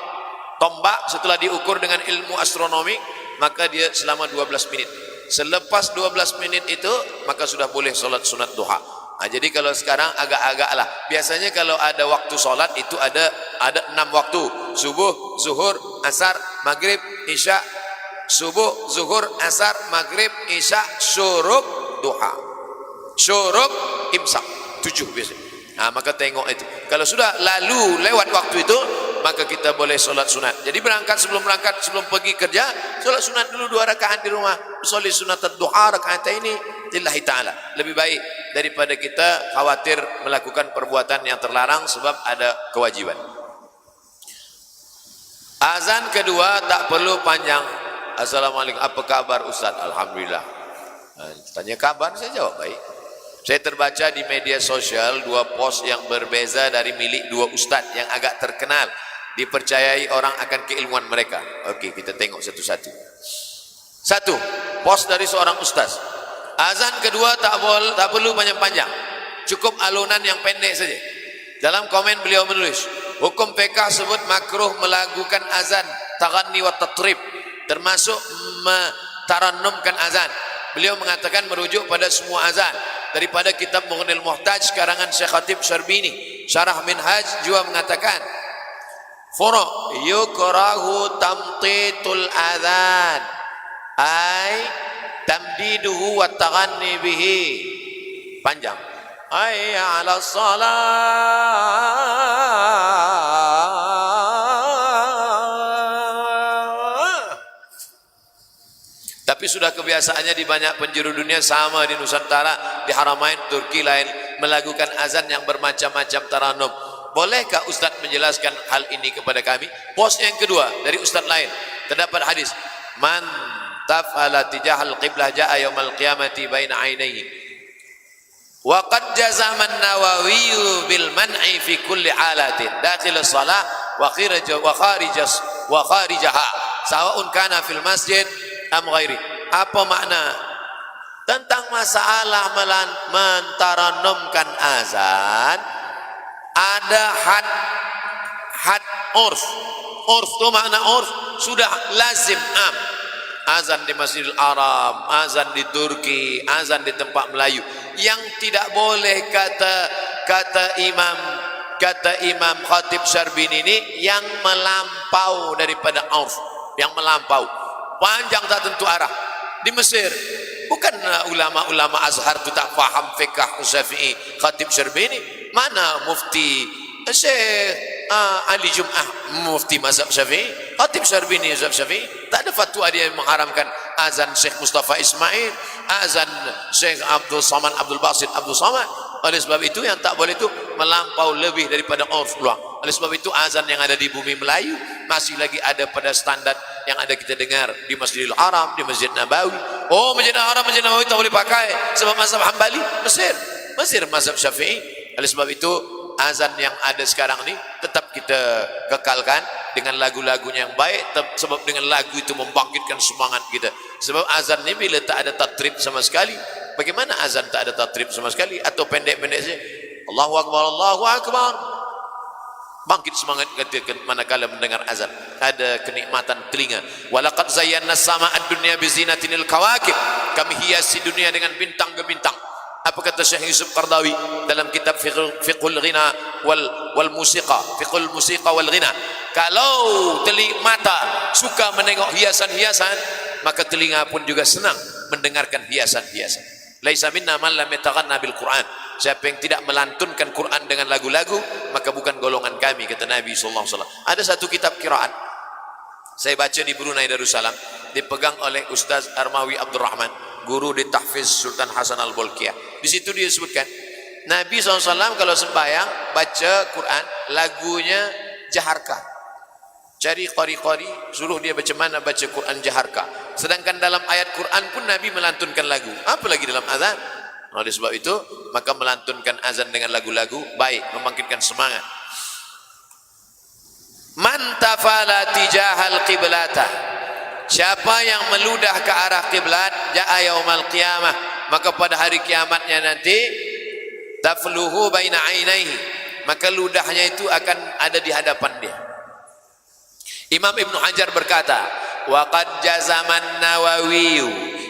Tombak setelah diukur dengan ilmu astronomi, maka dia selama 12 menit. Selepas 12 menit itu, maka sudah boleh solat sunat duha. Jadi kalau sekarang agak-agak lah. Biasanya kalau ada waktu solat itu ada 6 waktu. Subuh, zuhur, asar, maghrib, isya. Subuh, zuhur, asar, maghrib, isya, syuruk, duha. Syuruk, imsak. 7 biasanya. Maka tengok itu. Kalau sudah lalu lewat waktu itu, maka kita boleh solat sunat. Jadi sebelum berangkat, sebelum pergi kerja, solat sunat dulu 2 rakaat di rumah. Solat sunat duha rakaat ini lillahi ta'ala. Lebih baik daripada kita khawatir melakukan perbuatan yang terlarang sebab ada kewajiban. Azan kedua tak perlu panjang. Assalamualaikum, apa kabar Ustaz? Alhamdulillah. Tanya kabar, saya jawab baik. Saya terbaca di media sosial 2 post yang berbeza dari milik 2 ustaz yang agak terkenal, dipercayai orang akan keilmuan mereka. Okey, kita tengok satu-satu. 1, post dari seorang ustaz. Azan kedua tak perlu panjang-panjang, cukup alunan yang pendek saja. Dalam komen beliau menulis, hukum PK sebut makruh melakukan azan taghanni wa tatrib, termasuk taranumkan azan. Beliau mengatakan merujuk pada semua azan daripada kitab Mughnil Muhtaj karangan Syekh Khatib Syarbini. Syarah Minhaj juga mengatakan furuq yukrahu tamtitul azan ay tamdiduhu wa taghanni bihi, panjang, ay ala salat. Tapi sudah kebiasaannya di banyak penjuru dunia, sama di Nusantara, di Haramain Turki lain, melakukan azan yang bermacam-macam taranum. Bolehkah Ustaz menjelaskan hal ini kepada kami? Post yang kedua dari Ustaz lain, terdapat hadis man taf'ala tijahal qiblah ja'a yaumal qiyamati baina ainaihi wa qad jazama an-Nawawi bil man'i fi kulli alatin dakhil as-salah wa kharijaha sawa'un kana fil masjid am ghairi. Apa makna tentang masalah mentaranumkan azan? Ada had urf itu makna urf sudah lazim am. Azan di Masjidil Haram, azan di Turki, azan di tempat Melayu. Yang tidak boleh kata Imam Khatib Syarbini ini yang melampau daripada urf, yang melampau. Panjang tak tentu arah. Di Mesir, bukan ulama-ulama Azhar itu tak faham fiqh Syafi'i Khatib Syarbini. Mana mufti Syekh Ali Jum'ah, mufti mazhab Syafi'i, Khatib Syarbini mazhab Syafi'i. Tak ada fatwa dia yang mengharamkan azan Syekh Mustafa Ismail, azan Syekh Abdul Samad Abdul Basit Abdul Samad. Oleh sebab itu yang tak boleh itu melampau lebih daripada urf luang. Oleh sebab itu azan yang ada di bumi Melayu masih lagi ada pada standar yang ada kita dengar di Masjidil Haram, di Masjid Nabawi. Oh, Masjid Haram, Masjid Nabawi tak boleh pakai sebab mazhab Hambali. Mesir mazhab Syafi'i. Oleh sebab itu azan yang ada sekarang ni tetap kita kekalkan dengan lagu-lagunya yang baik, sebab dengan lagu itu membangkitkan semangat kita. Sebab azan ni bila tak ada tatrib sama sekali, bagaimana azan tak ada tatrib sama sekali atau pendek-pendek saja, Allahu Akbar, Allahu Akbar, bangkit semangat ketika manakala mendengar azan. Ada kenikmatan telinga. Walaqad zayyana as-samaa'a ad-dunya bi zinatinil kawakib, kami hiasi dunia dengan bintang ke bintang. Apa kata Syekh Yusuf Qardawi dalam kitab Fiqhul Ghina wal Musiqa, Fiqhul Musiqa wal Ghina? Kalau mata suka menengok hiasan-hiasan, maka telinga pun juga senang mendengarkan hiasan-hiasan. Laisa minna man lam yataghanna bil Quran. Siapa yang tidak melantunkan Quran dengan lagu-lagu, maka bukan golongan kami, kata Nabi sallallahu alaihi wasallam. Ada satu kitab qiraat saya baca di Brunei Darussalam, dipegang oleh Ustaz Armawi Abdurrahman, guru di Tahfiz Sultan Hasan Al-Bolkiah. Di situ dia sebutkan Nabi SAW kalau sembahyang baca Quran, lagunya jaharka. Cari qari-qari, suruh dia baca mana baca Quran jaharka. Sedangkan dalam ayat Quran pun Nabi melantunkan lagu, apalagi dalam azan. Oleh sebab itu, maka melantunkan azan dengan lagu-lagu baik, membangkitkan semangat. Man tafala tijahal qiblata, siapa yang meludah ke arah kiblat, jaa yaumal qiyamah, maka pada hari kiamatnya nanti tafluhu baina ainaihi, maka ludahnya itu akan ada di hadapan dia. Imam Ibn Hajar berkata, waqad jazaman Nawawi,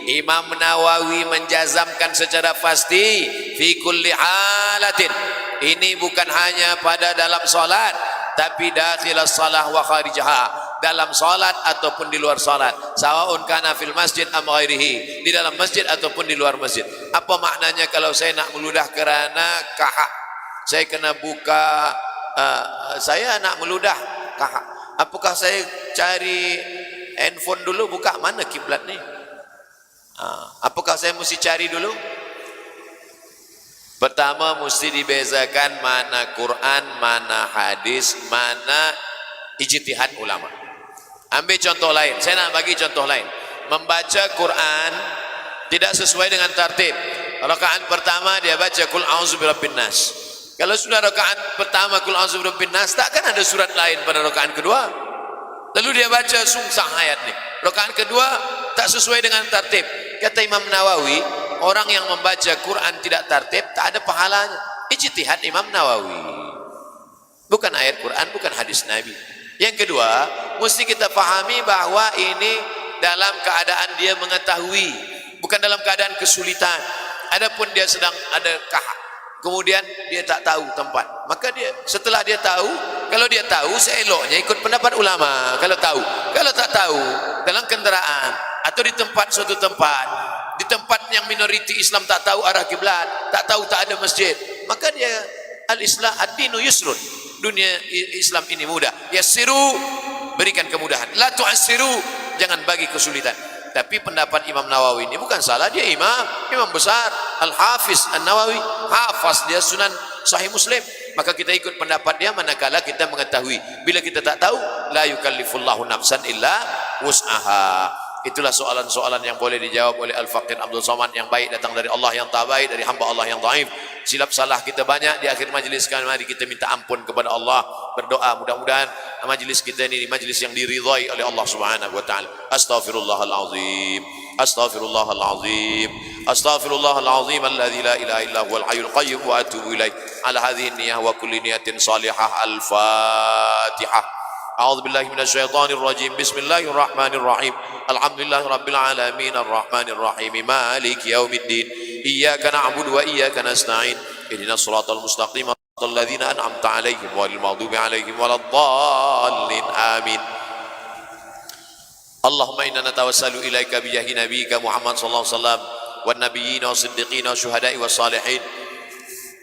Imam Nawawi menjazamkan secara pasti, fi kulli halatin, ini bukan hanya pada dalam salat, tapi dakhilas salah wa kharijaha, dalam salat ataupun di luar salat, sawaun kana fil masjid am ghairihi, di dalam masjid ataupun di luar masjid. Apa maknanya kalau saya nak meludah kerana kahak, saya kena buka, saya nak meludah kahak, apakah saya cari handphone dulu, buka mana kiblat ni? Apakah saya mesti cari dulu? Pertama mesti dibezakan mana Quran, mana hadis, mana ijtihad ulama. Ambil contoh lain, saya nak bagi contoh lain. Membaca Quran tidak sesuai dengan tartib. Rakaat pertama dia baca Qul a'udzu birabbin nas. Kalau sudah rakaat pertama Qul a'udzu birabbin nas, takkan ada surat lain pada rakaat kedua. Lalu dia baca sungsang ayat ni. Rakaat kedua tak sesuai dengan tartib. Kata Imam Nawawi, orang yang membaca Quran tidak tartib tak ada pahalanya. Ijtihad Imam Nawawi, bukan ayat Quran, bukan hadis Nabi. Yang kedua, mesti kita fahami bahawa ini dalam keadaan dia mengetahui, bukan dalam keadaan kesulitan. Adapun dia sedang ada kahak, kemudian dia tak tahu tempat, maka dia setelah dia tahu, kalau dia tahu seeloknya ikut pendapat ulama. Kalau tahu, kalau tak tahu, dalam kenderaan atau di tempat suatu tempat, di tempat yang minoriti Islam tak tahu arah kiblat, tak tahu tak ada masjid, maka dia al-Islam ad-dinu yusrun, dunia Islam ini mudah. Yassiru, berikan kemudahan, la tu'assiru, jangan bagi kesulitan. Tapi pendapat Imam Nawawi ini bukan salah, dia imam besar, Al-Hafiz An-Nawawi, hafaz dia Sunan Sahih Muslim, maka kita ikut pendapat dia manakala kita mengetahui. Bila kita tak tahu, la yukallifullahu nafsan illa wus'aha. Itulah soalan-soalan yang boleh dijawab oleh Al-Faqir Abdul Somad, yang baik datang dari Allah, yang tak baik dari hamba Allah yang dhaif. Silap salah kita banyak. Di akhir majlis kali, mari kita minta ampun kepada Allah, berdoa mudah-mudahan majlis kita ini majlis yang diridhai oleh Allah Subhanahu wa taala. Astaghfirullahalazim, astaghfirullahalazim, astaghfirullahalazim alladzi la ilaha illa huwal hayyul qayyum wa atubu ilaih. Ala hadhihi niyyah wa kulli niyatin salihah. Al-Fatihah. أعوذ بالله من الشيطان الرجيم. بسم الله الرحمن الرحيم. الحمد لله رب العالمين الرحمن الرحيم مالك يوم الدين. إياك نعبد وإياك نستعين. اهدنا الصراط المستقيم صراط الذين أنعمت عليهم غير المغضوب عليهم ولا الضالين آمين. اللهم إنا نتوسل إليك بجاه نبيك محمد صلى الله عليه وسلم والنبيين والصديقين والشهداء والصالحين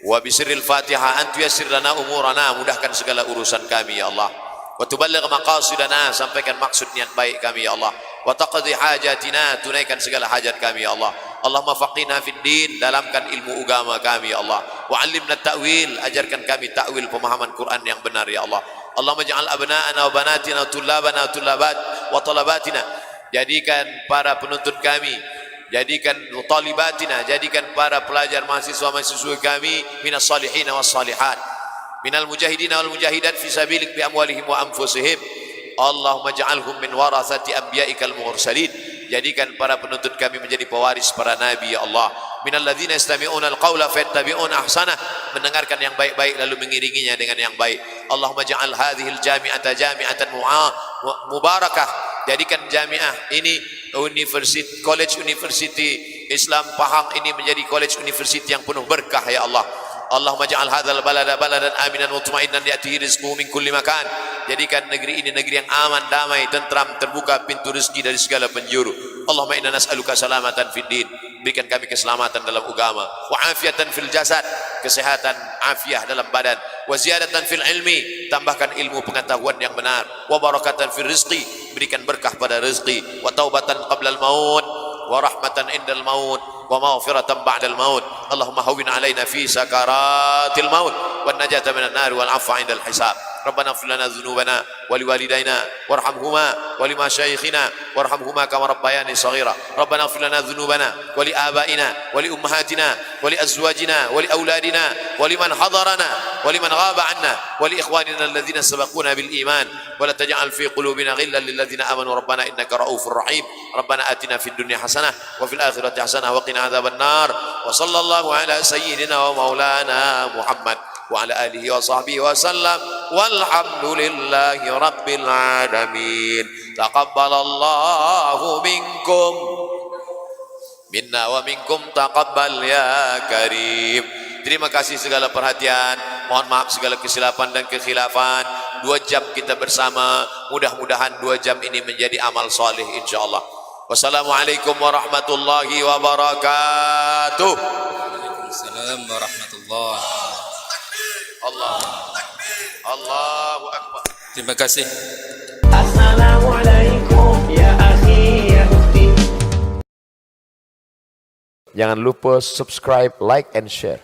وبسر الفاتحة أن تيسر لنا أمورنا, mudahkan segala urusan kami ya Allah. Wa tuballigh maqasidana, sampaikan maksud niat baik kami ya Allah. Wa taqdi hajatina, tunaikan segala hajat kami ya Allah. Allahumma faqihna fid din, dalamkan ilmu agama kami ya Allah. Wa 'allimna ta'wil, ajarkan kami ta'wil pemahaman Quran yang benar ya Allah. Allahumma ja'al abna'ana wa banatina tullabana wa tullabat wa talabatina, jadikan para penuntut kami, jadikan talibatina, jadikan para pelajar mahasiswa-mahasiswa kami minas salihin was salihat, minal mujahidin wal mujahidat fi sabilik bi amwalihim wa anfusihim. Allahumma ja'alhum min warathati anbiya'ikal mursalin, jadikan para penuntut kami menjadi pewaris para nabi ya Allah. Minal ladzina yastami'una al-qaula fayattabi'una ahsanah, mendengarkan yang baik-baik lalu mengiringinya dengan yang baik. Allahumma ja'al hadhil jami'ata jami'atan mubarakah, jadikan jami'ah ini university, college university Islam Pahang ini menjadi college university yang penuh berkah ya Allah. Allahumma ja'al hadzal balada baladan aminan mutmainnan ya'tihi rizquhu min kulli makan, jadikan negeri ini negeri yang aman, damai, tentram, terbuka pintu rezeki dari segala penjuru. Allahumma inna nas'aluka salamatan fid din berikan kami keselamatan dalam agama, wa afiatan fil jasad, kesehatan afiah dalam badan, wa ziyadatan fil ilmi, tambahkan ilmu pengetahuan yang benar, wa barakatan fil rizqi, berikan berkah pada rezeki, wa taubatan qabla al maut, wa rahmatan indal maut, wa maghfiratan ba'dal maut. Allahumma hawwin alaina fi sakaratil maut wan najata minan nar wal 'afwa 'indal hisab. ربنا اغفر لنا ذنوبنا ولوالدينا وارحمهما ولمشايخنا وارحمهما كما ربياني صغيرا. ربنا اغفر لنا ذنوبنا ولآبائنا ولأمهاتنا ولأزواجنا ولأولادنا ولمن حضرنا ولمن غاب عنا ولإخواننا الذين سبقونا بالإيمان ولا تجعل في قلوبنا غلا للذين آمنوا ربنا إنك رؤوف رحيم. ربنا آتنا في الدنيا حسنة وفي الآخرة حسنة وقنا عذاب النار. وصلى الله على سيدنا ومولانا محمد وعلى آله وصحبه وسلم والحمد لله رب العالمين. تقبل الله منكم minna wa minkum taqabbal ya karim. Terima kasih segala perhatian, mohon maaf segala kesilapan dan kekhilafan. 2 jam kita bersama, mudah-mudahan 2 jam ini menjadi amal soleh insyaallah. Wassalamualaikum warahmatullahi wabarakatuh. Waalaikumsalam warahmatullahi wabarakatuh. Allahu Akbar. Terima kasih. Assalamualaikum ya akhi ya ukhti. Jangan lupa subscribe, like, and share.